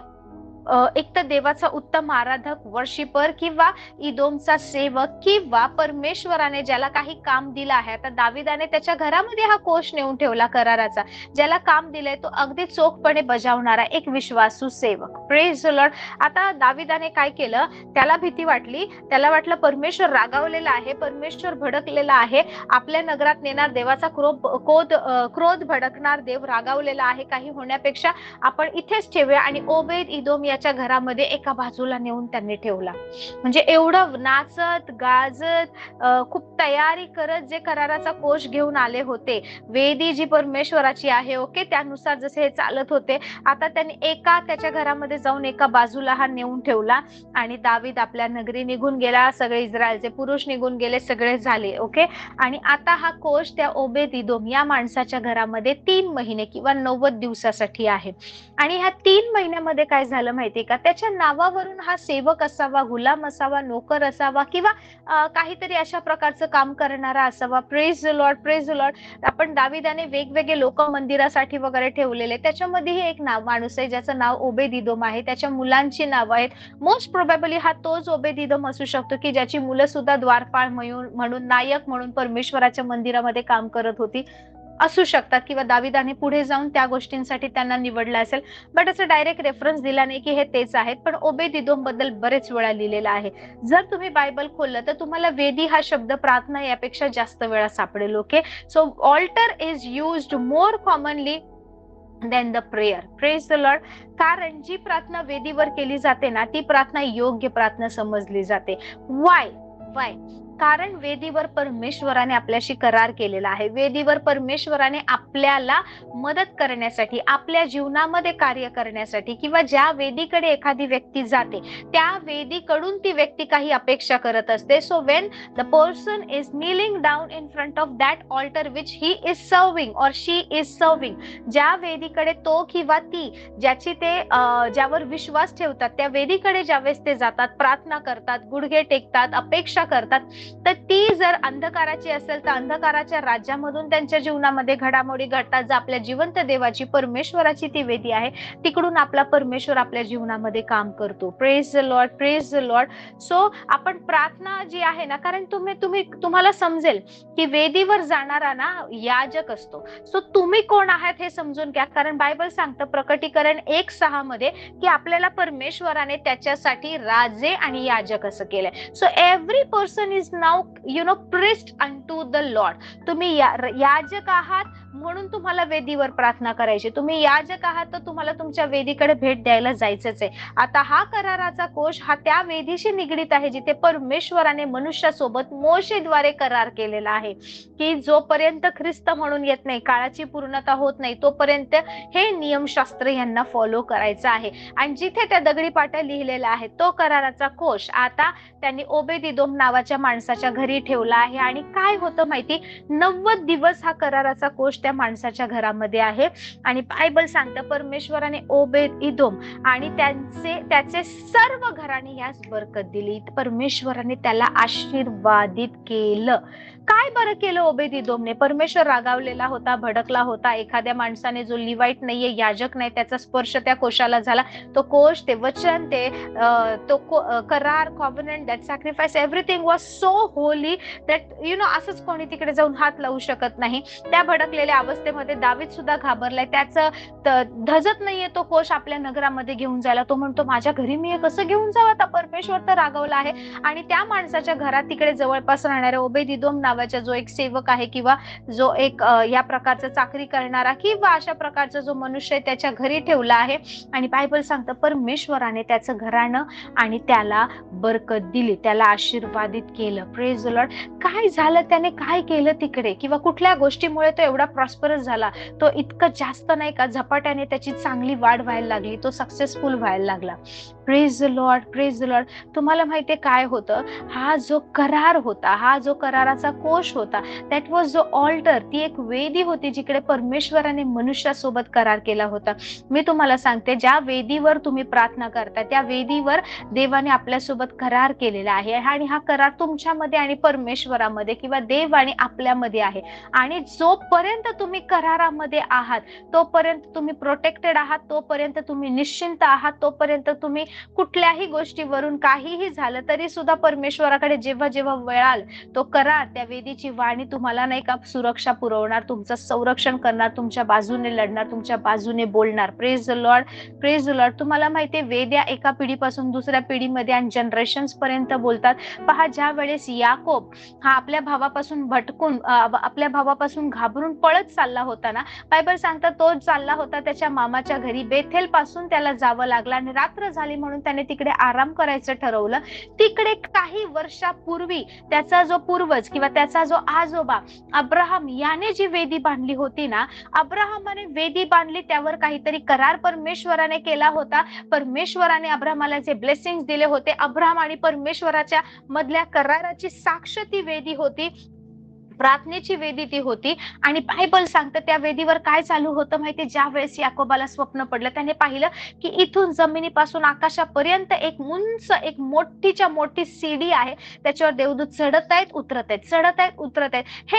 एक तर देवाचा उत्तम आराधक, वर्शिपर किंवा इदोमचा सेवक किंवा परमेश्वराने ज्याला काही काम दिलं आहे. आता दाविदाने त्याच्या घरामध्ये हा कोष नेऊन ठेवला कराराचा. ज्याला काम दिलंय तो अगदी चोखपणे बजावणारा एक विश्वासू सेवक. Praise the Lord. आता दाविदाने काय केलं, त्याला भीती वाटली, त्याला वाटलं परमेश्वर रागावलेला आहे, परमेश्वर भडकलेला आहे, आपल्या नगरात नेणार देवाचा क्रोध भडकणार, देव रागावलेला आहे, काही होण्यापेक्षा आपण इथेच ठेवूया. आणि ओबेद इदोम याच्या घरामध्ये एका बाजूला नेऊन त्यांनी ठेवला. म्हणजे एवढं नाचत गाजत खूप तयारी करत जे कराराचा कोष घेऊन आले होते, वेदी जी परमेश्वराची आहे, ओके, त्यानुसार जसे हे चालत होते, आता त्यांनी त्याच्या घरामध्ये जाऊन एका बाजूला हा नेऊन ठेवला. आणि दावीद आपल्या नगरी निघून गेला, सगळे इस्रायलचे पुरुष निघून गेले, सगळे झाले. ओके, आणि आता हा कोष त्या ओबेद इदोम या माणसाच्या घरामध्ये 3 महिने किंवा 90 दिवसासाठी आहे. आणि ह्या 3 महिन्यामध्ये काय झालं माहितीये का, त्याच्या नावावरून हा सेवक असावा, गुलाम असावा, नोकर असावा किंवा काहीतरी अशा प्रकारचं काम करणारा असावा. Praise the Lord, praise the Lord. आपण दाविदाने वेगवेगळे लोक मंदिरासाठी वगैरे ठेवलेले, त्याच्यामध्येही एक माणूस आहे ज्याचं नाव ओबेदिदोम आहे. त्याच्या मुलांची नावं आहेत. मोस्ट प्रोबॅबली हा तोच ओबेदिदोम असू शकतो की ज्याची मुलं सुद्धा द्वारपाळ म्हणून, नायक म्हणून परमेश्वराच्या मंदिरामध्ये काम करत होती, असू शकतात. किंवा दाविदाने पुढे जाऊन त्या गोष्टींसाठी त्यांना निवडलं असेल, बट असं डायरेक्ट रेफरन्स दिला नाही की हे तेच आहेत. पण ओबेदिदोम बद्दल बरेच वेळा लिहिलेलं आहे. जर तुम्ही बायबल खोललं तर तुम्हाला वेदी हा शब्द प्रार्थना यापेक्षा जास्त वेळा सापडेल. Okay, so altar is used more commonly than the prayer. Praise the Lord. कारण जी प्रार्थना वेदीवर केली जाते ना, ती प्रार्थना योग्य प्रार्थना समजली जाते. वाय? कारण वेदीवर परमेश्वराने आपल्याशी करार केलेला आहे. वेदीवर परमेश्वराने आपल्याला मदत करण्यासाठी, आपल्या जीवनामध्ये कार्य करण्यासाठी, किंवा ज्या वेदीकडे एखादी व्यक्ती जाते त्या वेदीकडून ती व्यक्ती काही अपेक्षा करत असते. So when the person is kneeling down in front of that altar which he is serving और शी इज सर्विंग, ज्या वेदीकडे तो किंवा ती ज्यावर विश्वास ठेवतात, त्या वेदीकडे ज्यावेळेस ते जातात, प्रार्थना करतात, गुडघे टेकतात, अपेक्षा करतात, तर ती जर अंधकाराची असेल तर अंधकाराच्या राज्यामधून त्यांच्या जीवनामध्ये घडामोडी घडतात. जर आपल्या जिवंत देवाची, परमेश्वराची ती वेदी आहे, तिकडून आपला परमेश्वर आपल्या जीवनामध्ये काम करतो. Praise the Lord, praise the lord. So आपण प्रार्थना जी आहे ना, कारण तुम्हाला समजेल की वेदीवर जाणारा ना याजक असतो. सो तुम्ही कोण आहात हे समजून घ्या. कारण बायबल सांगतं प्रकटीकरण 1:6 मध्ये की आपल्याला परमेश्वराने त्याच्यासाठी राजे आणि याजक असं केलंय. So every person is now priest unto the Lord. तुम्ही याजक आहात म्हणून तुम्हाला वेदीवर प्रार्थना करायची. तुम्ही याजक आहात तर तुम्हाला तुमच्या वेदीकडे भेट द्यायला जायचंच आहे. आता हा कराराचा कोष हा त्या वेदीशी निगडीत आहे जिथे परमेश्वराने मनुष्यासोबत मोशेद्वारे करार केलेला आहे की जोपर्यंत ख्रिस्त म्हणून येत नाही, काळाची पूर्णता होत नाही, तोपर्यंत हे नियमशास्त्र यांना फॉलो करायचं आहे. आणि जिथे त्या दगडी पाट्या लिहिलेल्या आहेत तो कराराचा कोष आता त्यांनी ओबेदिदोम नावाच्या माणसाच्या घरी ठेवला आहे. आणि काय होतं माहिती, 90 दिवस हा कराराचा कोष त्या माणसाच्या घरामध्ये आहे. आणि बायबल सांगतं परमेश्वराने ओबेदिदोम आणि त्याचे सर्व घराने यास बरकत दिली. परमेश्वराने त्याला आशीर्वादित केलं. काय बरं केलं ओबेदिदोमने? परमेश्वर रागावलेला होता, भडकला होता. एखाद्या माणसाने जो लिवाईट नाहीये, याजक नाही, त्याचा स्पर्श त्या कोशाला झाला. तो कोश, ते वचन, तो करार, covenant, that sacrifice, everything was so holy that असंच कोणी तिकडे जाऊन हात लावू शकत नाही. त्या भडकलेल्या अवस्थेमध्ये दावीद सुद्धा घाबरलाय. त्याचं धजत नाहीये तो कोश आपल्या नगरामध्ये घेऊन जायला. तो म्हणतो माझ्या घरी मी कसं घेऊन जावं, आता परमेश्वर तर रागवला आहे. आणि त्या माणसाच्या घरात तिकडे जवळपास राहणाऱ्या ओबेदिदोम नावाच्या भागाचा जो एक सेवक आहे किंवा जो एक या प्रकारचा चाकरी करणारा किंवा अशा प्रकारचा जो मनुष्य आहे त्याच्या घरी ठेवला आहे. आणि बायबल सांगतं परमेश्वराने त्याचं घराणं आणि त्याला बरकत दिली, त्याला आशीर्वादित केलं. Praise the Lord. काय झालं, त्याने काय केलं तिकडे किंवा कुठल्या गोष्टीमुळे तो एवढा प्रॉस्परस झाला, तो इतकं जास्त नाही का झपाट्याने त्याची चांगली वाढ व्हायला लागली, तो सक्सेसफुल व्हायला लागला. Praise the Lord, praise the Lord. तुम्हाला माहितीये काय होतं, हा जो करार होता, हा जो कराराचा कोश होता, दॅट वॉज जो ऑल्टर, ती एक वेदी होती जिकडे परमेश्वराने मनुष्यासोबत करार केला होता. मी तुम्हाला सांगते, ज्या वेदीवर तुम्ही प्रार्थना करता त्या वेदीवर देवाने आपल्यासोबत करार केलेला आहे आणि हा करार तुमच्यामध्ये आणि परमेश्वरामध्ये किंवा देव आणि आपल्यामध्ये आहे. आणि जोपर्यंत तुम्ही करारामध्ये आहात तोपर्यंत तुम्ही प्रोटेक्टेड आहात, तोपर्यंत तुम्ही निश्चिंत आहात, तोपर्यंत तुम्ही कुठल्याही गोष्टीवरून काहीही झालं तरी सुद्धा परमेश्वराकडे जेव्हा जेव्हा वळाल, तो करार, त्या वेदीची वाणी तुम्हाला नाही का सुरक्षा पुरवणार, तुमचं संरक्षण करणार, तुमच्या बाजूने लढणार, तुमच्या बाजूने बोलणार. Praise the Lord, praise the Lord. तुम्हाला माहितीये वेद्या एका पिढीपासून दुसऱ्या पिढीमध्ये आणि जनरेशन्स पर्यंत बोलतात. पहा, ज्या वेळेस याकोब हा आपल्या भावापासून भटकून आपल्या भावापासून घाबरून पळत चालला होता ना, बायबल सांगतात तो चालला होता त्याच्या मामाच्या घरी. बेथेल पासून त्याला जावं लागलं आणि रात्र झाली म्हणून त्याने तिकडे आराम करायचं ठरवलं. तिकडे काही वर्षापूर्वी त्याचा जो पूर्वज किंवा त्याचा जो आजोबा अब्राहम याने जी वेदी बांधली होती ना, अब्राहमाने वेदी बांधली, त्यावर काहीतरी करार परमेश्वराने केला होता. परमेश्वराने अब्राहमाला जे ब्लेसिंग्स दिले होते, अब्राहम आणि परमेश्वराच्या मधल्या कराराची साक्ष ती वेदी होती, प्रार्थनेची वेदी ती होती. आणि बायबल सांगतं त्या वेदीवर काय चालू होतं माहिती, ज्या वेळेस याकोबाला स्वप्न पडलं, त्याने पाहिलं की इथून जमिनीपासून आकाशापर्यंत एक उंच, एक मोठीच्या मोठी सीडी आहे, त्याच्यावर देवदूत चढत आहेत, उतरत आहेत, चढत आहेत, उतरत आहेत.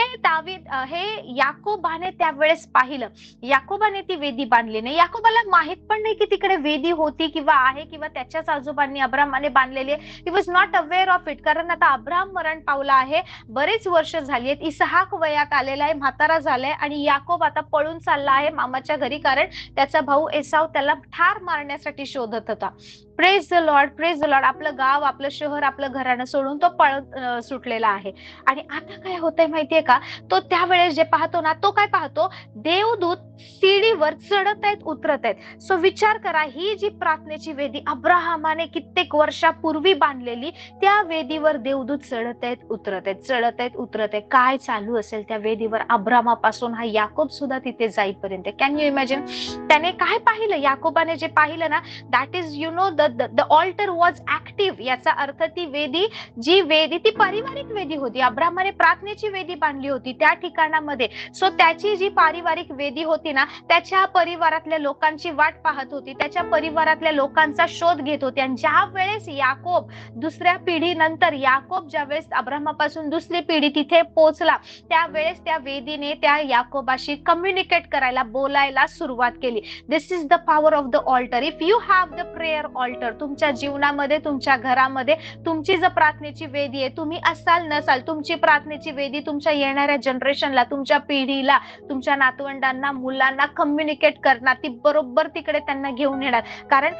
हे याकोबाने त्यावेळेस पाहिलं. याकोबाने ती वेदी बांधली नाही, याकोबाला माहित पण नाही की तिकडे वेदी होती किंवा आहे किंवा त्याच्याच आजोबांनी अब्राहमाने बांधलेली आहे. He was not aware of it, कारण आता अब्राहम मरण पावला आहे, बरेच वर्ष झाली आहेत, इसहाक वयात आलेला आहे, म्हातारा झालाय आणि याकोब आता पळून चालला आहे मामाच्या घरी, कारण त्याचा भाऊ एसाव त्याला ठार मारण्यासाठी शोधत होता. Praise the Lord, praise the Lord. आपलं गाव, आपलं शहर, आपलं घराणं सोडून तो पळत सुटलेला आहे. आणि आता काय होतंय माहितीये का, तो त्यावेळेस जे पाहतो ना, तो काय पाहतो, देवदूत सीडीवर चढत आहेत, उतरत आहेत. सो विचार करा, ही जी प्रार्थनेची वेदी अब्राहमाने कित्येक वर्षापूर्वी बांधलेली, त्या वेदीवर देवदूत चढत आहेत, उतरत आहेत, चढत आहेत, उतरत आहेत. काय चालू असेल त्या वेदीवर अब्राहमापासून हा याकोब सुद्धा तिथे जाईपर्यंत. कॅन यू इमॅजिन, त्याने काय पाहिलं, याकोबाने जे पाहिलं ना, that is you know the altar was active. याचा अर्थ ती वेदी, जी वेदी ती पारिवारिक वेदी होती. अब्राहमाने प्रार्थनेची वेदी बांधली होती त्या ठिकाणामध्ये. सो त्याची जी पारिवारिक वेदी होती ना, त्याच्या परिवारातल्या लोकांची वाट पाहत होती, त्याच्या परिवारातल्या लोकांचा शोध घेत होती. आणि ज्या वेळेस याकोब दुसऱ्या पिढीनंतर, याकोब ज्या वेळेस अब्राहमापासून दुसरी पिढी तिथे पोहोचला, त्यावेळेस त्या वेदीने त्या याकोबाशी कम्युनिकेट करायला, बोलायला सुरुवात केली. This is the power of the altar. If you have the prayer altar, तुमच्या जीवनामध्ये, तुमच्या घरामध्ये तुमची जर प्रार्थनेची वेदी आहे, तुम्ही असाल नसाल, तुमची प्रार्थनेची वेदी तुमच्या येणाऱ्या जनरेशनला, तुमच्या पिढीला, तुमच्या नातवंडांना, मुलांना कम्युनिकेट करणार, ती बरोबर तिकडे त्यांना घेऊन येणार. कारण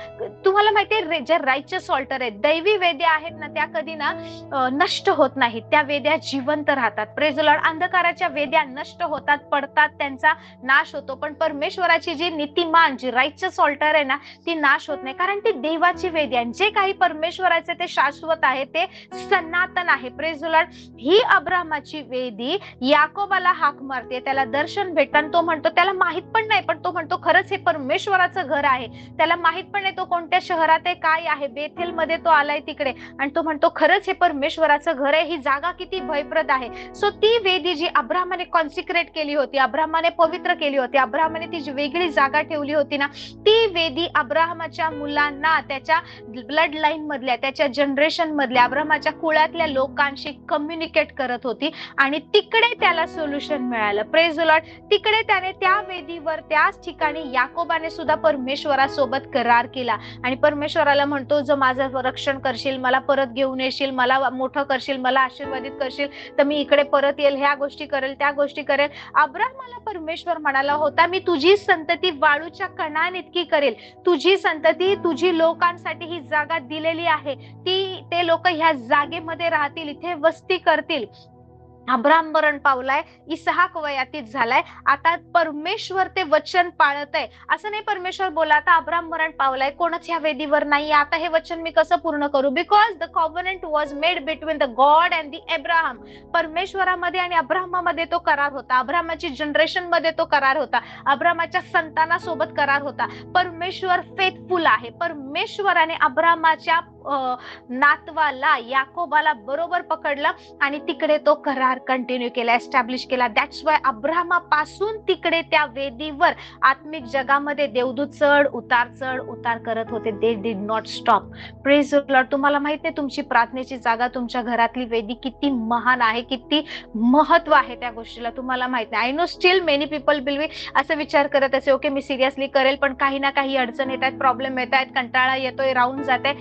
तुम्हाला माहितीये, जे रायचस ऑल्टर आहेत, दैवी वेद्या आहेत ना, त्या कधी ना नष्ट होत नाहीत, त्या वेद्या जिवंत राहतात. Praise the lord. अंधकाराच्या वेद्या नष्ट होतात, पडतात, त्यांचा नाश होतो, पण परमेश्वराची जी नीतिमान, जी रायचस ऑल्टर आहे ना, ती नाश होत नाही, कारण ती देवाची वेदी आहे. जे काही परमेश्वराचे ते शाश्वत आहे, ते सनातन आहे. Praise the lord. ही अब्राहमाची वेदी याकोबाला हाक मारते, त्याला दर्शन भेटतं, तो म्हणतो, त्याला माहित पण नाही, पण तो म्हणतो खरंच हे परमेश्वराचं घर आहे. त्याला माहित पण नाही तो कोणत्या शहरात आहे, काय आहे, बेथेल मध्ये तो आलाय तिकडे, आणि तो म्हणतो खरंच हे परमेश्वराचं घर आहे, ही जागा किती भयप्रद आहे. सो ती वेदी जी अब्राहमाने कॉन्सिक्रेट केली होती, अब्राहमाने पवित्र केली होती, अब्राहमाने ती जी वेगळी जागा ठेवली होती ना, ती वेदी अब्राहमाच्या मुलांना, त्याच्या ब्लड लाईन मधल्या, त्याच्या जनरेशन मधल्या, अब्राहमाच्या कुळातल्या लोकांशी कम्युनिकेट करत होती. आणि तिकडे त्याला सोल्युशन मिळालं. Praise the Lord. तिकडे त्याने त्या वेदीवर, त्याच ठिकाणी याकोबाने सुद्धा परमेश्वरासोबत करार केला. आणि परमेश्वराला म्हणतो, जो माझं रक्षण करशील, मला परत घेऊन येशील, मला मोठं करशील, मला आशीर्वादित करशील, तर मी इकडे परत येईल, ह्या गोष्टी करेल, त्या गोष्टी करेल. अब्राहमाला परमेश्वर म्हणाला होता, मी तुझी संतती वाळूच्या कणांइतकी इतकी करेल. तुझी संतती, तुझी लोकांसाठी ही जागा दिलेली आहे, ते लोक ह्या जागेमध्ये राहतील, इथे वस्ती करतील. अब्राम मरण पावलाय, इसहाक वयातीत झालाय, आता परमेश्वर ते वचन पाळत आहे. असं नाही परमेश्वर बोला आता अब्राम मरण पावलाय, कोणच ह्या वेदीवर नाही, आता हे वचन मी कसं पूर्ण करू? Because the covenant was made between the God and the Abraham. परमेश्वरामध्ये आणि अब्राहमामध्ये तो करार होता, अब्राहमाची जनरेशन मध्ये तो करार होता, अब्राहमाच्या संतानासोबत करार होता. परमेश्वर फेथफुल आहे. परमेश्वराने अब्राहमाच्या नातवाला याकोबाला बरोबर पकडलं आणि तिकडे तो करार कंटिन्यू केला, एस्टॅब्लिश केला. दॅट्स वाय अब्राहमापासून तिकडे त्या वेदीवर आत्मिक जगामध्ये देवदूत चढ उतार करत होते. They did not stop. Praise the Lord. तुम्हाला माहित नाही तुमची प्रार्थनेची जागा, तुमच्या घरातली वेदी किती महान आहे, किती महत्व आहे त्या गोष्टीला, तुम्हाला माहित नाही. I know steel many people will असं विचार करत असे, ओके मी सिरियसली करेल, पण काही ना काही अडचण येत आहेत, प्रॉब्लेम येत आहेत, कंटाळा येतोय, राहून जाते.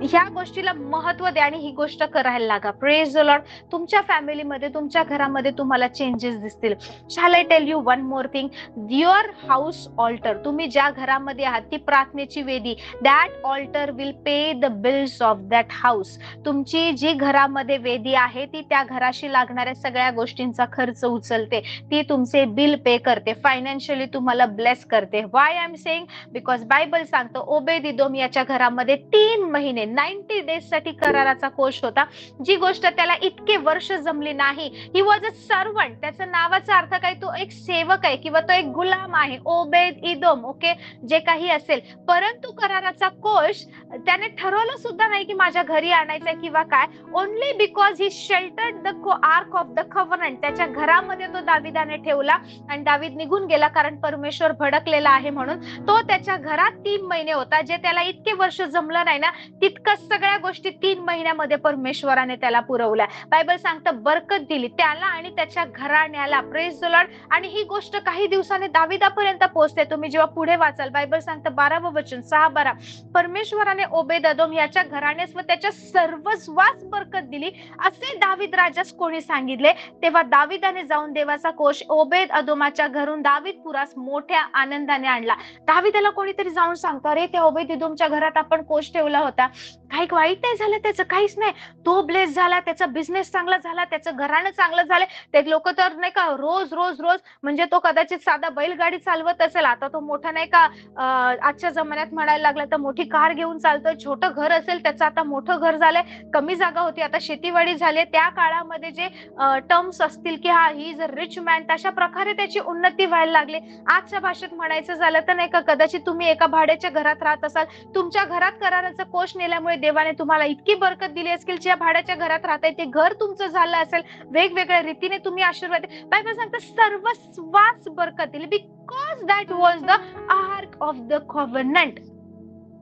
ह्या गोष्टीला महत्व द्या आणि ही गोष्ट करायला लागा. Praise the Lord. तुमच्या फॅमिलीमध्ये, तुमच्या घरामध्ये तुम्हाला चेंजेस दिसतील. Shall I tell you one more thing? Your house altar, तुम्ही ज्या घरामध्ये आहात ती प्रार्थनेची वेदी, that altar will pay the bills of that house. तुमची जी घरामध्ये वेदी आहे ती त्या घराशी लागणाऱ्या सगळ्या गोष्टींचा खर्च उचलते, ती तुमचे बिल पे करते, फायनान्शियली तुम्हाला ब्लेस करते. Why I am saying? Because Bible सांगतो ओबेद इदोम याच्या घरामध्ये 3 महिने 90 डेज साठी कराराचा कोश होता. जी गोष्ट त्याला इतके वर्ष जमली नाही. He was a servant. त्याचा नावाचा अर्थ काय? तो एक सेवक आहे किंवा तो एक गुलाम आहे. ओबेद इदोम, ओके, जे काही असेल. परंतु कराराचा कोश त्याने ठरवलं सुद्धा नाही की माझ्या घरी आणायचंय किंवा काय. Only because he sheltered the ark of the कव्हनंट. त्याच्या घरामध्ये तो दाविदाने ठेवला आणि दावीद निघून गेला, कारण परमेश्वर भडकलेला आहे म्हणून. तो त्याच्या घरात 3 महिने होता. जे त्याला इतके वर्ष जमलं नाही ना, तितकं सगळ्या गोष्टी 3 महिन्यामध्ये परमेश्वराने त्याला पुरवल्या. बायबल सांगतं बरकत दिली त्याला आणि त्याच्या घराण्याला. Praise the Lord. आणि ही गोष्ट काही दिवसांनी दाविदापर्यंत पोहोचते. तुम्ही जेव्हा पुढे वाचाल, बायबल सांगतं 12वं वचन 6-12, परमेश्वराने ओबेद अदोम याच्या घराण्यास व त्याच्या सर्वस्वास बरकत दिली असे दावीद राजास कोणी सांगितले. तेव्हा दाविदाने जाऊन देवाचा कोश ओबेद अदोमाच्या घरून दावीदपुरास मोठ्या आनंदाने आणला. दाविदाला कोणीतरी जाऊन सांगतो, अरे त्या ओबेद इदोमच्या घरात आपण कोश ठेवला होता, काही वाईट नाही झालं, त्याचं काहीच नाही, तो ब्लेस झाला, त्याचा बिझनेस चांगला झाला, त्याचं घराणं चांगलं झालं. ते लोक तर नाही का रोज रोज रोज, म्हणजे तो कदाचित साधा बैलगाडी चालवत असेल, आता तो मोठा नाही का आजच्या जमान्यात म्हणायला लागला तर मोठी कार घेऊन चालतोय. छोटं घर असेल त्याचं आता मोठं घर झालंय. कमी जागा होती आता शेतीवाडी झाली. त्या काळामध्ये जे टर्म्स असतील की हा he is a rich man, तशा प्रकारे त्याची उन्नती व्हायला लागली. आजच्या भाषेत म्हणायचं झालं तर नाही का, कदाचित तुम्ही एका भाड्याच्या घरात राहत असाल, तुमच्या घरात कराराचा कोश नेल्यामुळे देवाने तुम्हाला इतकी बरकत दिली असेल, ज्या भाड्याच्या घरात राहताय ते घर तुमचं झालं असेल, वेगवेगळ्या रीतीने तुम्ही आशीर्वाद. बायबल सांगतं सर्वस्वास बरकत दिली, because that was the ark of the कव्हनंट.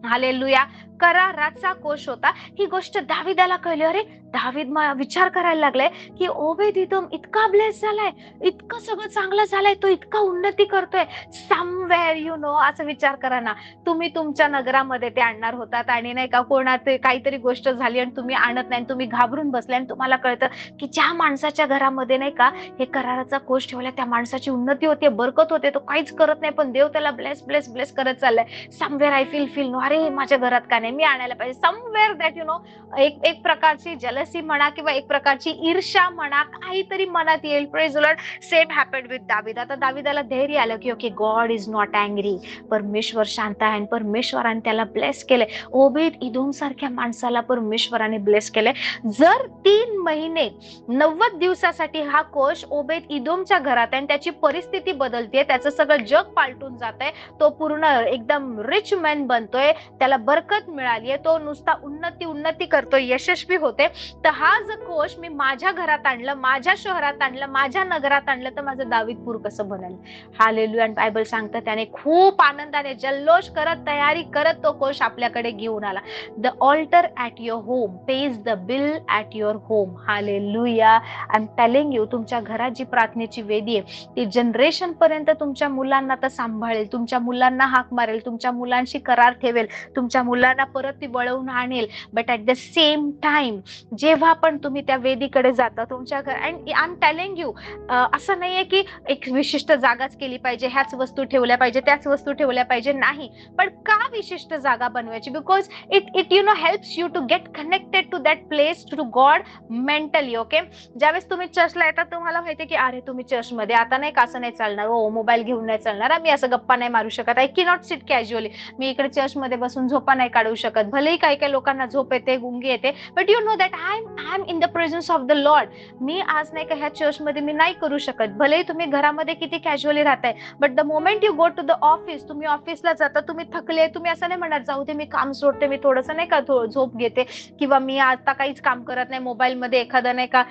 Hallelujah. कराराचा कोश होता. ही गोष्ट दाविदाला कळली. अरे दावीद विचार करायला लागलाय की ओबेद इदोम इतका ब्लेस झालाय, इतकं सगळं चांगलं झालंय, तो इतका उन्नती करतोय. समवेअर यू नो, असं विचार करा ना, तुम्ही तुमच्या नगरामध्ये ते आणणार होतात आणि नाही का कोणाचे काहीतरी गोष्ट झाली आणि तुम्ही आणत नाही, तुम्ही घाबरून बसले आणि तुम्हाला कळतं की ज्या माणसाच्या घरामध्ये नाही का हे कराराचा कोश ठेवलाय त्या माणसाची उन्नती होते, बरकत होते, तो काहीच करत नाही पण देव त्याला ब्लेस ब्लेस ब्लेस करत चाललाय. समवेअर आय फील नो, अरे माझ्या घरात का नाही, मी आणायला पाहिजे. समवेअर दॅट यू नो, एक प्रकारची जलसी म्हणा किंवा एक प्रकारची ईर्ष्या म्हणा, काहीतरी मनात येईल. Praise the Lord. Same happened with दावीद. आता दावीदाला धैर्य आलं की okay, God is not angry, परमेश्वर शांत आहे आणि परमेश्वराने त्याला ब्लेस केले. ओबेद इदोम सारख्या माणसाला परमेश्वराने ब्लेस केले. जर 3 महिने 90 दिवसासाठी हा कोश ओबेद इदोमच्या घरात आहे आणि त्याची परिस्थिती बदलते, त्याचं सगळं जग पालटून जात आहे, तो पूर्ण एकदम रिच मॅन बनतोय, त्याला बरकत मिळालीये, तो नुसता उन्नती करतोय, यशस्वी होते. तर हा जो कोश मी माझ्या घरात आणलं, माझ्या शहरात आणलं, माझ्या नगरात आणलं, तर माझं दावीदपूर कसं बनेल. हालेलुया. आणि बायबल सांगतं त्याने खूप आनंदाने जल्लोष करत, तयारी करत तो कोश आपल्याकडे घेऊन आला. The altar at your home pays the bill at your home. Hallelujah. I am telling you, तुमच्या घरात जी प्रार्थनेची वेदी आहे ती जनरेशन पर्यंत तुमच्या मुलांना तर सांभाळेल, तुमच्या मुलांना हाक मारेल, तुमच्या मुलांशी करार ठेवेल, तुमच्या मुलांना परत ती वळवून आणेल. But at the same time जेव्हा पण तुम्ही त्या वेदीकडे जाता तुमच्या घर, and I am telling you, असं नाहीये की एक विशिष्ट जागाच केली पाहिजे, ह्याच वस्तू ठेवल्या पाहिजे, त्याच वस्तू ठेवल्या पाहिजे, नाही. पण का विशिष्ट जागा बनवायची? Because it you know helps you to get connected to that place, to God mentally. Okay, ज्यावेळेस तुम्ही चर्चला येतात तुम्हाला माहितीये की अरे तुम्ही चर्चमध्ये आता नाही का, असं नाही चालणार, हो मोबाईल घेऊन नाही चालणार, मी असं गप्पा नाही मारू शकत, आय की नॉट सिट कॅज्युअली, मी इकडे चर्चमध्ये बसून झोपा नाही काढू शकत. भलेही काही काही लोकांना झोप येते, गुंगी येते, but you know that I am in the presence of the lord. मी आज नाही का ह्या चर्चमध्ये मी नाही करू शकत. भलेही तुम्ही घरामध्ये किती कॅज्युअली राहताय, but the moment you go to the office, तुम्ही ऑफिसला जाता, तुम्ही थकले, तुम्ही असं नाही म्हणत जाऊ दे मी काम सोडते, मी थोडंसं नाही का झोप घेते, किंवा मी आता काहीच काम करत नाही, मोबाईल मध्ये एखादा नाही का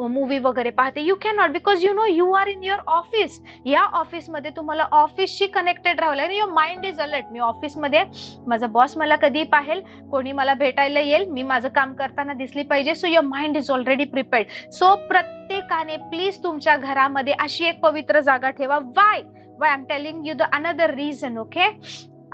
मूवी वगैरे पाहते. You can not, because you know you are in your office. या ऑफिसमध्ये तुम्हाला ऑफिसशी कनेक्टेड राहावं लागेल. Your mind is alert. मी ऑफिसमध्ये, माझा बॉस मला कधी पाहेल, कोणी मला भेटायला येईल, मी माझं काम करताना दिसली पाहिजे. So your mind is already prepared. So प्रत्येकाने प्लीज तुमच्या घरामध्ये अशी एक पवित्र जागा ठेवा. Y I am telling you the another reason. Okay,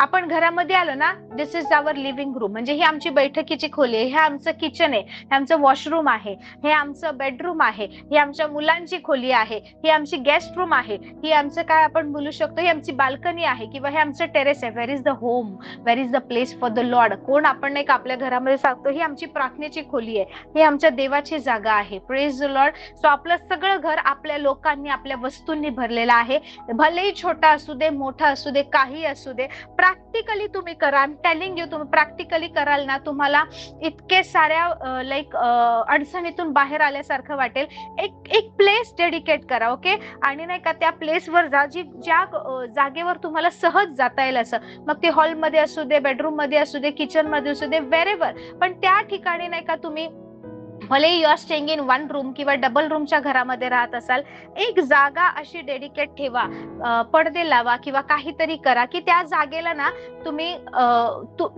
आपण घरामध्ये आलो ना, दिस इज आवर लिव्हिंग रूम, म्हणजे ही आमची बैठकीची खोली आहे, हे आमचं किचन आहे, हे आमचं वॉशरूम आहे, हे आमचं बेडरूम आहे, ही आमच्या मुलांची खोली आहे, ही आमची गेस्ट रूम आहे, ही आमचं काय आपण बोलू शकतो, ही आमची बाल्कनी आहे, किंवा हे आमचं टेरेस आहे. Where is the home, where is the place for the lord. कोण आपण नाही का आपल्या घरामध्ये सांगतो ही आमची प्रार्थनेची खोली आहे, ही आमच्या देवाची जागा आहे. Praise the lord. सो आपलं सगळं घर आपल्या लोकांनी, आपल्या वस्तूंनी भरलेलं आहे. भलेही छोटा असू दे, मोठा असू दे, काही असू दे, प्रॅक्टिकली तुम्ही करा. आय एम टेलिंग यू, तुम्ही प्रॅक्टिकली कराल ना, तुम्हाला इतके साऱ्या लाईक अडचणीतून बाहेर आल्यासारखं वाटेल. एक प्लेस डेडिकेट करा. ओके, आणि नाही का त्या प्लेसवर जा, ज्या जागेवर तुम्हाला सहज जाता येईल असं. मग ते हॉलमध्ये असू दे, बेडरूम मध्ये असू दे, किचन मध्ये असू दे, व्हेरेवर, पण त्या ठिकाणी नाही का तुम्ही भले you are staying in one room किंवा डबल रूमच्या घरामध्ये राहत असाल, एक जागा अशी डेडिकेट ठेवा, पडदे लावा किंवा काहीतरी करा की त्या जागेला ना तुम्ही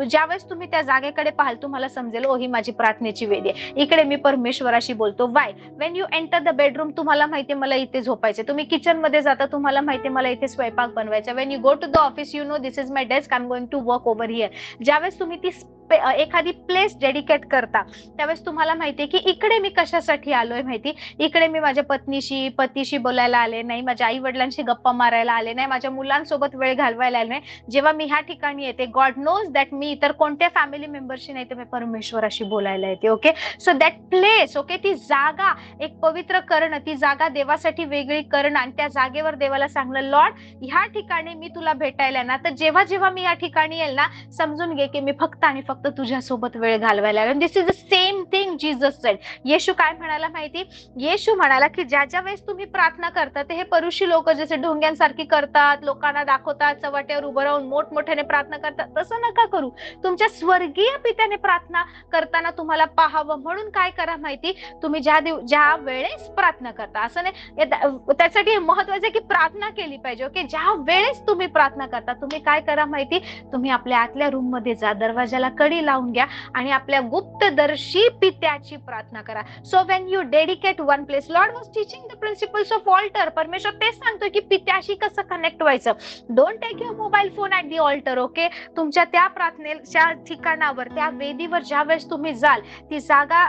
ज्यावेळेस तुम्ही त्या जागेकडे पाहाल तुम्हाला समजेल, ओ ही माझी प्रार्थनेची वेदी आहे, इकडे मी परमेश्वराशी बोलतो. Y Wien you enter the bedroom, तुम्हाला माहितीये मला इथे झोपायचे. तुम्ही किचन मध्ये जाता, तुम्हाला माहितीये मला इथे स्वयंपाक बनवायचा. When you go to the office, you know this is my desk, I am going to work over here. ज्यावेळेस तुम्ही ती एखादी प्लेस डेडिकेट करता त्यावेळेस तुम्हाला माहितीये की इकडे मी कशासाठी आलोय माहिती, इकडे मी माझ्या पतीशी बोलायला आले नाही, माझ्या आई वडिलांशी गप्पा मारायला आले नाही, माझ्या मुलांसोबत वेळ घालवायला आले नाही. जेव्हा मी ह्या ठिकाणी येते, गॉड नोज दॅट मी इतर कोणत्या फॅमिली मेंबरशी नाही तर मी परमेश्वराशी बोलायला येते. Okay, so that place, okay, ती जागा एक पवित्र करणं, ती जागा देवासाठी वेगळी करणं, आणि त्या जागेवर देवाला सांगलं, लॉर्ड ह्या ठिकाणी मी तुला भेटायला ना, तर जेव्हा जेव्हा मी या ठिकाणी येईल ना, समजून घे की मी फक्त आणि फक्त तुझ्यासोबत वेळ घालवायला. This is the same thing Jesus said. येशू काय म्हणाला माहिती, येशू म्हणाला की ज्या ज्या वेळेस तुम्ही प्रार्थना करता, ते हे परुषी लोक जसे ढोंग्यांसारखी करतात, लोकांना दाखवतात, चव्हाट्यावर उभं राहून मोठमोठ्याने प्रार्थना करतात, तसं नका करू. तुमच्या स्वर्गीय पित्याने प्रार्थना करताना तुम्हाला पाहावं म्हणून काय करा माहिती, तुम्ही ज्या वेळेस प्रार्थना करता, असं नाही त्यासाठी महत्वाचं आहे की प्रार्थना केली पाहिजे. ओके, ज्या वेळेस तुम्ही प्रार्थना करता तुम्ही काय करा माहिती, तुम्ही आपल्या आतल्या रूम मध्ये जा, दरवाजाला कडी लावून घ्या आणि आपल्या गुप्तदर्शी पित्याची प्रार्थना करा. So when you dedicate one place, Lord was teaching the principles of altar. परमेश्वर तेच सांगतोय की पित्याशी कसं कनेक्ट व्हायचं. Don't take your mobile phone at the altar. Okay, तुमच्या त्या प्रार्थनेच्या ठिकाणावर, त्या वेदीवर ज्या वेळेस तुम्ही जाल, ती जागा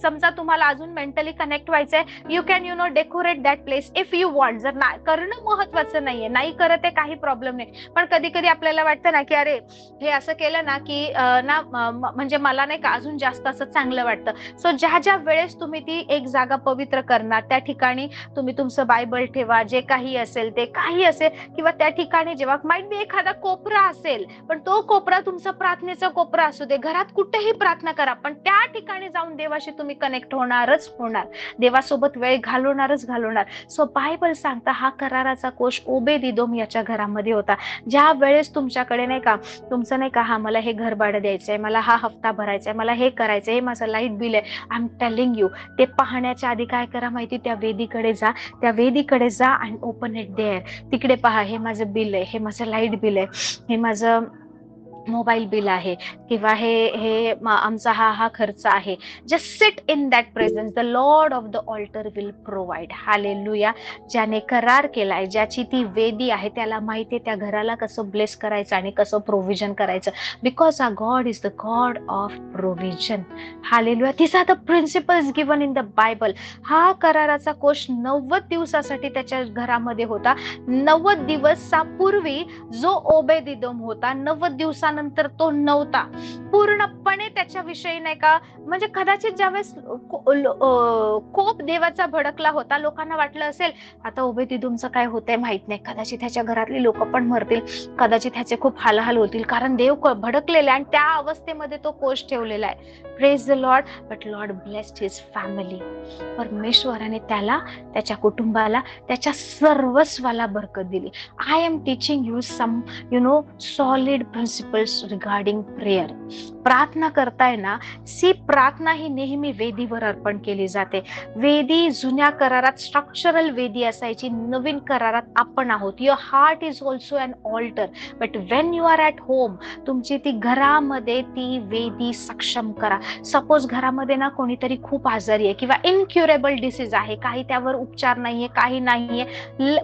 समजा तुम्हाला अजून मेंटली कनेक्ट व्हायचंय, you can you know decorate that place if you want. जर करणं महत्वाचं नाहीये, नाही करत आहे काही प्रॉब्लेम नाही, पण कधी कधी आपल्याला वाटतं ना की अरे हे असं केलं ना की ना म्हणजे मला नाही का अजून जास्त असं चांगलं वाटतं. सो ज्या ज्या वेळेस तुम्ही ती एक जागा पवित्र करणार, त्या ठिकाणी तुम्ही तुमचं बायबल ठेवा, जे काही असेल ते काही असेल, किंवा त्या ठिकाणी जेव्हा माइट बी एखादा कोपरा असेल, पण तो कोपरा तुमचा प्रार्थनेचा कोपरा असू दे, घरात कुठेही प्रार्थना करा, पण त्या ठिकाणी जाऊन देवाशी तुम्ही कनेक्ट होणारच होणार, देवासोबत वेळ घालवणारच घालवणार. सो बायबल सांगता हा कराराचा कोश ओबेदिदोम याच्या घरामध्ये होता. ज्या वेळेस तुमच्याकडे नाही का तुमचं नाही का हा मला हे घर भाडं द्यायचंय, मला हा हफ्ता भरायचा आहे, मला हे करायचंय, हे माझं लाईट बिल आहे, आय एम टेलिंग यू, ते पाहण्याच्या आधी काय करा माहिती, त्या वेदीकडे जा आणि ओपन इट देअर. तिकडे पहा, हे माझं बिल आहे, हे माझं लाईट बिल आहे, हे माझं मोबाईल बिल आहे किंवा हे हे आमचा हा खर्च आहे. Just sit in that presence. The Lord of the altar will provide. Hallelujah. ज्याने करार केलाय, ज्याची ती वेदी आहे, त्याला माहितीये त्या घराला कसं ब्लेस करायचं आणि कसं प्रोव्हिजन करायचं. Because our God is the God of provision. Hallelujah. This are the principles given in the Bible. हा कराराचा कोश 90 दिवसासाठी त्याच्या घरामध्ये होता. 90 दिवसापूर्वी जो ओबेदिदोम होता, 90 दिवसानंतर तो नव्हता. पूर्णपणे त्याच्याविषयी नाही का, म्हणजे कदाचित ज्यावेळेस कोप देवाचा भडकला होता, लोकांना वाटलं असेल आता ओबेदिदोमचं काय होतंय माहित नाही, कदाचित ह्याच्या घरातली लोक पण मरतील, कदाचित ह्याचे खूप हालहाल होतील, कारण देव भडकलेला आणि त्या अवस्थेमध्ये तो कोश ठेवलेला आहे. Praise the Lord. But Lord blessed his family. परमेश्वराने त्याला, त्याच्या कुटुंबाला, त्याच्या सर्वस्वाला बरकत दिली. I am teaching you some solid principles regarding prayer. प्रार्थना करताय ना, प्रार्थना ही नेहमी वेदीवर अर्पण केली जाते. वेदी जुन्या करारात स्ट्रक्चरल वेदी असायची, नवीन करारात आपण आहोत. Your heart is also an altar. But when you are at home, तुमची ती घरामध्ये ती वेदी सक्षम करा. सपोज घरामध्ये ना कोणीतरी खूप आजारी आहे किंवा इनक्युरेबल डिसीज आहे, काही त्यावर उपचार नाहीये, काही नाहीये,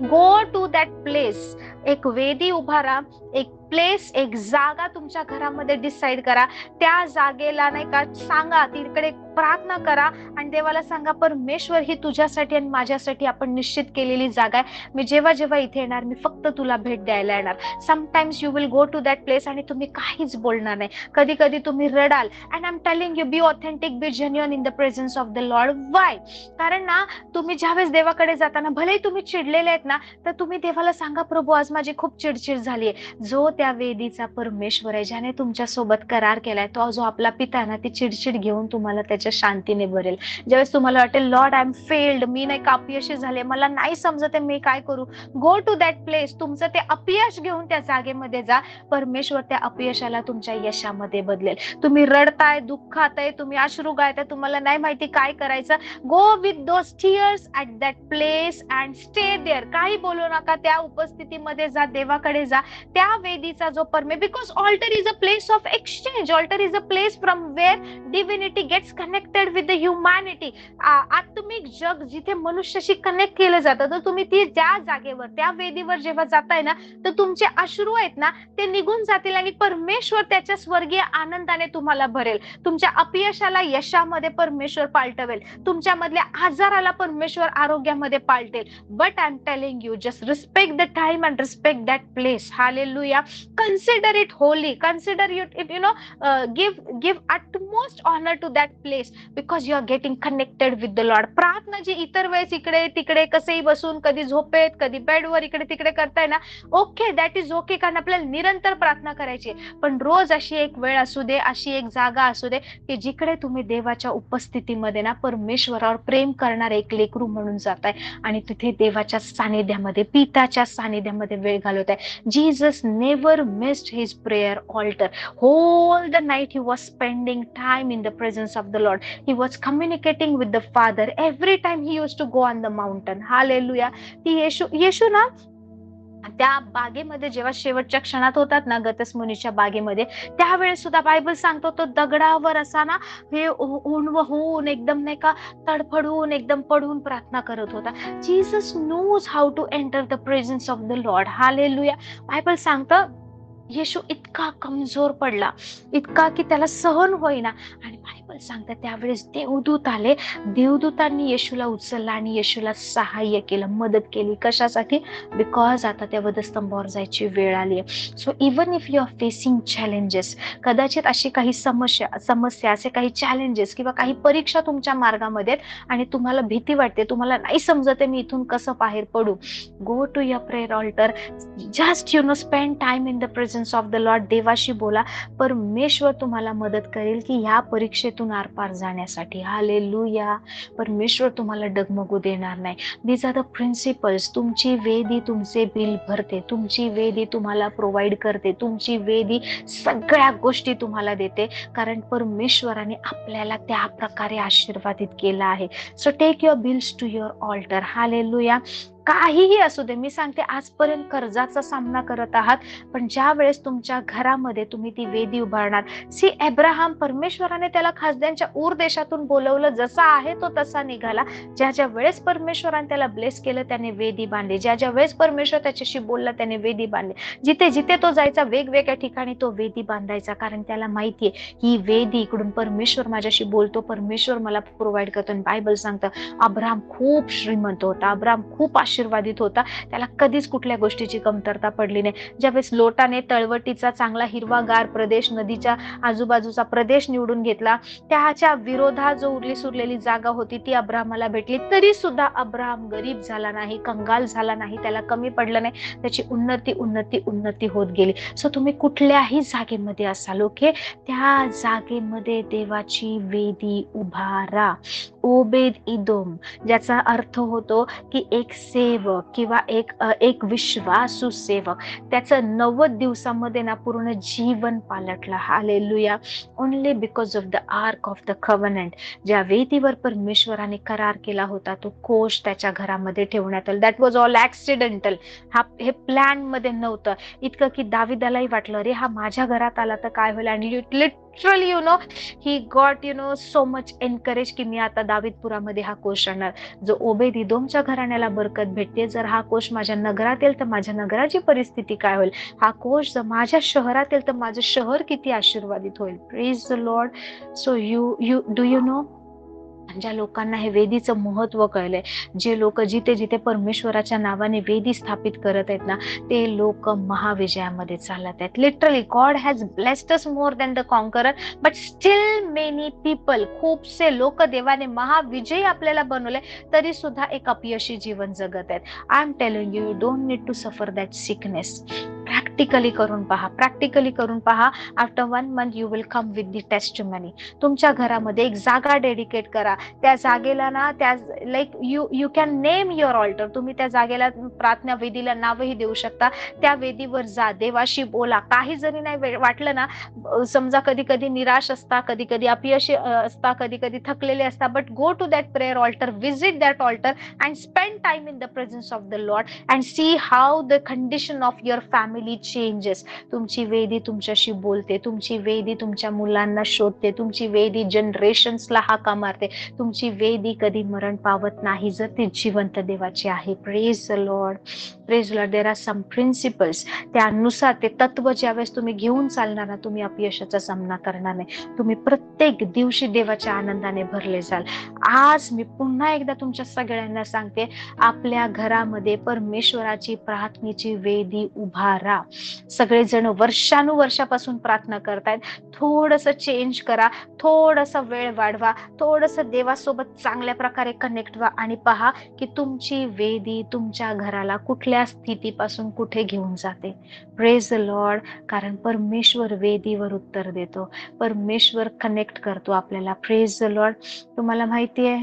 गो टू दॅट प्लेस. एक वेदी उभारा, एक प्लेस, एक जागा तुमच्या घरामध्ये डिसाईड करा. त्या जागेला नाही का सांगा, तिकडे प्रार्थना करा आणि देवाला सांगा, परमेश्वर ही तुझ्यासाठी आणि माझ्यासाठी आपण निश्चित केलेली जागा आहे. मी जेव्हा जेव्हा इथे येणार, मी फक्त तुला भेट द्यायला येणार. Sometimes you will go to that place आणि तुम्ही काहीच बोलणार नाही. कधी कधी तुम्ही रडाल. And I am telling you, be authentic, be genuine in the presence of the lord. Why? कारण ना, तुम्ही ज्यावेळेस देवाकडे जाताना, भलेही तुम्ही चिडलेले आहेत ना, तर तुम्ही देवाला सांगा, प्रभू आज माझी खूप चिडचिड झाली आहे. जो त्या वेदीचा परमेश्वर आहे, ज्याने तुमच्या सोबत करार केलाय, तो जो आपला पिता आहे ना, ती चिडचिड घेऊन तुम्हाला त्याच्या शांतीने भरेल. ज्यावेळेस तुम्हाला वाटेल लॉर्ड आय एम फेल्ड, मी नाही का अपयशी झाले, मला नाही समजत मी काय करू, गो टू दॅट प्लेस. तुमचं ते अपयश घेऊन त्या जागेमध्ये जा. परमेश्वर त्या अपयशाला तुमच्या यशामध्ये बदलेल. तुम्ही रडताय, दुःखात आहे, तुम्ही अश्रू गाळताय, तुम्हाला नाही माहिती काय करायचं, go with those tears at that place and stay there. काही बोलू नका, त्या उपस्थितीमध्ये जा, देवाकडे जा. त्या वेदीचा जो because altar is a place of exchange. Altar is a place from where divinity gets connected with the humanity. आत्मिक जग जिथे मनुष्याशी कनेक्ट केलं जातं, तर तुम्ही ती त्या जागेवर, त्या वेदीवर जेव्हा जाताय ना, तर तुमचे अश्रू आहेत ना, ते निघून जातील आणि परमेश्वर त्याच्या स्वर्गीय आनंदाने तुम्हाला भरेल. तुमच्या अपयशाला यशामध्ये परमेश्वर पालटवेल. तुमच्या मधल्या आजाराला परमेश्वर आरोग्यामध्ये पालटेल. But I am telling you, just respect the time and respect that place. Hallelujah. Consider it holy. Consider it, give utmost honor to that place because you are getting connected with the Lord. प्रार्थना जी इतर वेळेस इकडे तिकडे कसेही बसून, कधी झोपेत, कधी बेडवर इकडे तिकडे करताय ना, ओके, दॅट इज ओके, कारण आपल्याला निरंतर प्रार्थना करायची. पण रोज अशी एक वेळ असू दे, अशी एक जागा असू दे, की जिकडे तुम्ही देवाच्या उपस्थितीमध्ये ना, परमेश्वरावर प्रेम करणारे एक लेकरू म्हणून जाताय आणि तिथे देवाच्या सानिध्यामध्ये, पिताच्या सानिध्यामध्ये वेळ घालवताय. Jesus never missed his prayer altar. Whole the night he was spending time in the presence of the Lord. He was communicating with the Father every time he used to go on the mountain. Hallelujah. ती येशू ना, त्या बागेमध्ये जेव्हा शेवटच्या क्षणात होतात ना, गतस्मुनीच्या बागेमध्ये, त्यावेळेस सुद्धा बायबल सांगतो, तो दगडावर असा ना, हे होऊन एकदम नाही का तडफडून, एकदम पडून प्रार्थना करत होता. Jesus knows how to enter the presence of the Lord. Hallelujah. Bible सांगतं, येशू इतका कमजोर पडला, इतका की त्याला सहन होईना, आणि बायबल सांगतात त्यावेळेस देवदूत आले. देवदूतांनी येशूला उचलला आणि येशूला सहाय्य केलं, मदत केली. कशासाठी? बिकॉज आता त्या वधस्तंभावर जायची वेळ आली आहे. So even if you are facing challenges, कदाचित अशी काही समस्या, असे काही चॅलेंजेस किंवा काही परीक्षा तुमच्या मार्गामध्ये आणि तुम्हाला भीती वाटते, तुम्हाला नाही समजत मी इथून कसं बाहेर पडू, go to your prayer altar. Just spend time in the presence of the lord. देवाशी बोला. परमेश्वर तुम्हाला मदत करेल की ह्या परीक्षेतून आरपार जाण्यासाठी. हालेलुया. परमेश्वर तुम्हाला डगमगू देणार नाही. These are the principles. तुमची वेदी तुमचे बिल भरते, तुमची वेदी तुम्हाला प्रोव्हाइड करते, तुमची वेदी सगळ्या गोष्टी तुम्हाला देते, कारण परमेश्वराने आपल्याला त्या प्रकारे आशीर्वादित केला आहे. So take your bills to your altar. Hallelujah. काहीही असू दे, मी सांगते आजपर्यंत कर्जाचा सामना करत आहात, पण ज्या वेळेस तुमच्या घरामध्ये तुम्ही ती वेदी उभारणार. सी अब्राहम, परमेश्वराने त्याला खासद्यांच्या ऊर देशातून बोलवलं, जसा आहे तो तसा निघाला. ज्या वेळेस परमेश्वराने त्याला ब्लेस केलं त्याने वेदी बांधली. ज्या वेळेस परमेश्वर त्याच्याशी बोलला त्याने वेदी बांधली. जिथे जिथे तो जायचा वेगवेगळ्या ठिकाणी तो वेदी बांधायचा, कारण त्याला माहितीये ही वेदी इकडून परमेश्वर माझ्याशी बोलतो, परमेश्वर मला प्रोव्हाइड करतो. बायबल सांगतं अब्राहम खूप श्रीमंत होता, अब्राहम खूप आशीर्वादित होता, त्याला कधीच कुठल्या गोष्टीची कमतरता पडली नाही. ज्यावेळेस लोटाने तळवटीचा चांगला हिरवागार प्रदेश, नदीच्या आजूबाजूचा प्रदेश निवडून घेतला, त्याच्या विरोधात जो उरली सुरलेली जागा होती ती अब्राहमाला भेटली, तरी सुद्धा अब्राहम गरीब झाला नाही, कंगाल झाला नाही, त्याला कमी पडलं नाही, त्याची उन्नती उन्नती उन्नती होत गेली. सो तुम्ही कुठल्याही जागेमध्ये असाल, ओके, त्या जागेमध्ये देवाची वेदी उभारा. ओबेद इदोम, ज्याचा अर्थ होतो की एक सेवक किंवा एक विश्वासू सेवक, त्याचं 90 दिवसामध्ये ना पूर्ण जीवन पालटलं. Hallelujah. Only because of the ark of the covenant, ज्या वेदीवर परमेश्वराने करार केला होता तो कोश त्याच्या घरामध्ये ठेवण्यात आला. That was all accidental. हे प्लॅन मध्ये नव्हतं. इतकं की दाविदालाही वाटलं अरे हा माझ्या घरात आला तर काय होईल, आणि literally he got so much encourage की मी आता दाविदपुरामध्ये हा कोश आणणार. जो ओबेद इदोमच्या घराण्याला बरकत भेटते, जर हा कोश माझ्या नगरात येईल तर माझ्या नगराची परिस्थिती काय होईल, हा कोश जर माझ्या शहरात येईल तर माझं शहर किती आशीर्वादित होईल. Praise the lord. So you do you know, ज्या लोकांना हे वेदीचं महत्व कळलंय, जे लोक जिथे जिथे परमेश्वराच्या नावाने वेदी स्थापित करत आहेत ना, ते लोक महाविजयामध्ये चालत आहेत. Literally God has blessed us more than the conqueror, but still many people, खूपसे लोक देवाने महाविजयी आपल्याला बनवले तरी सुद्धा एक अपयशी जीवन जगत आहेत. I am telling you, don't need to suffer that sickness. Practically करून पहा, प्रॅक्टिकली करून पहा. After 1 month you will come with the testimony. तुमच्या घरामध्ये एक जागा डेडिकेट करा. त्या जागेला ना, त्या like you can name your altar. तुम्ही त्या जागेला, प्रार्थना वेदीला नावही देऊ शकता. त्या वेदीवर जा, देवाशी बोला. काही जरी नाही वाटलं ना, समजा कधी कधी निराश असता, कधी कधी अपयशी असता, कधी कधी थकलेले असता, but go to that prayer altar, visit that altar and spend time in the presence of the Lord and see how the condition of your family changes. तुमची वेदी तुमच्याशी बोलते, तुमची वेदी तुमच्या मुलांना शोधते, तुमची वेदी जनरेशन्सला हाका मारते, तुमची वेदी कधी मरण पावत नाही जर ती जिवंत देवाची आहे. Praise the Lord, praise the Lord. There are some principles, त्यानुसार ते तत्व ज्यावेळेस तुम्ही घेऊन चालणार ना, तुम्ही अपयशाचा सामना करणार नाही. तुम्ही प्रत्येक दिवशी देवाच्या आनंदाने भरले जाल. आज मी पुन्हा एकदा तुमच्या सगळ्यांना सांगते, आपल्या घरामध्ये परमेश्वराची प्रार्थनेची वेदी उभारा. सगळेजण वर्षानुवर्षापासून प्रार्थना करतायत, थोडस चेंज करा, थोडस वेळ वाढवा, थोडस देवासोबत चांगल्या प्रकारे कनेक्ट व्हा आणि पहा की तुमची वेदी तुमच्या घराला कुठल्या स्थितीपासून कुठे घेऊन जाते. Praise the Lord. कारण परमेश्वर वेदीवर उत्तर देतो, परमेश्वर कनेक्ट करतो आपल्याला. Praise the Lord. तुम्हाला माहितीये,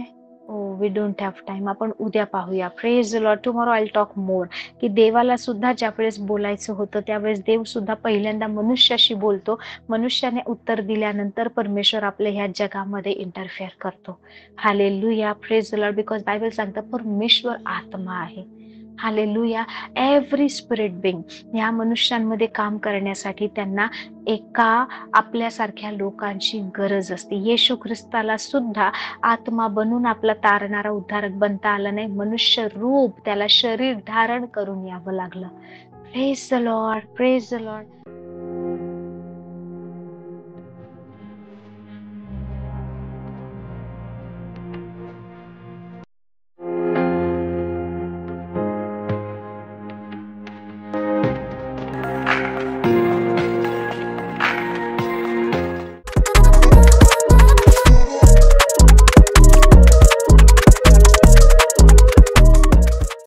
वी डोंट हॅव टाइम, आपण उद्या पाहूया. Praise the Lord. Tomorrow I talk more. की देवाला सुद्धा ज्या वेळेस बोलायचं होतं त्यावेळेस देव सुद्धा पहिल्यांदा मनुष्याशी बोलतो. मनुष्याने उत्तर दिल्यानंतर परमेश्वर आपल्या ह्या जगामध्ये इंटरफेअर करतो. Hallelujah. Praise the Lord. Because Bible सांगतं परमेश्वर आत्मा आहे. हालेलुया. एव्हरी स्पिरिट बिंग, ह्या मनुष्यांमध्ये काम करण्यासाठी त्यांना एका आपल्यासारख्या लोकांची गरज असते. येशू ख्रिस्ताला सुद्धा आत्मा बनून आपला तारणारा उद्धारक बनता आला नाही, मनुष्य रूप त्याला शरीर धारण करून यावं लागलं. Praise the Lord, praise the Lord.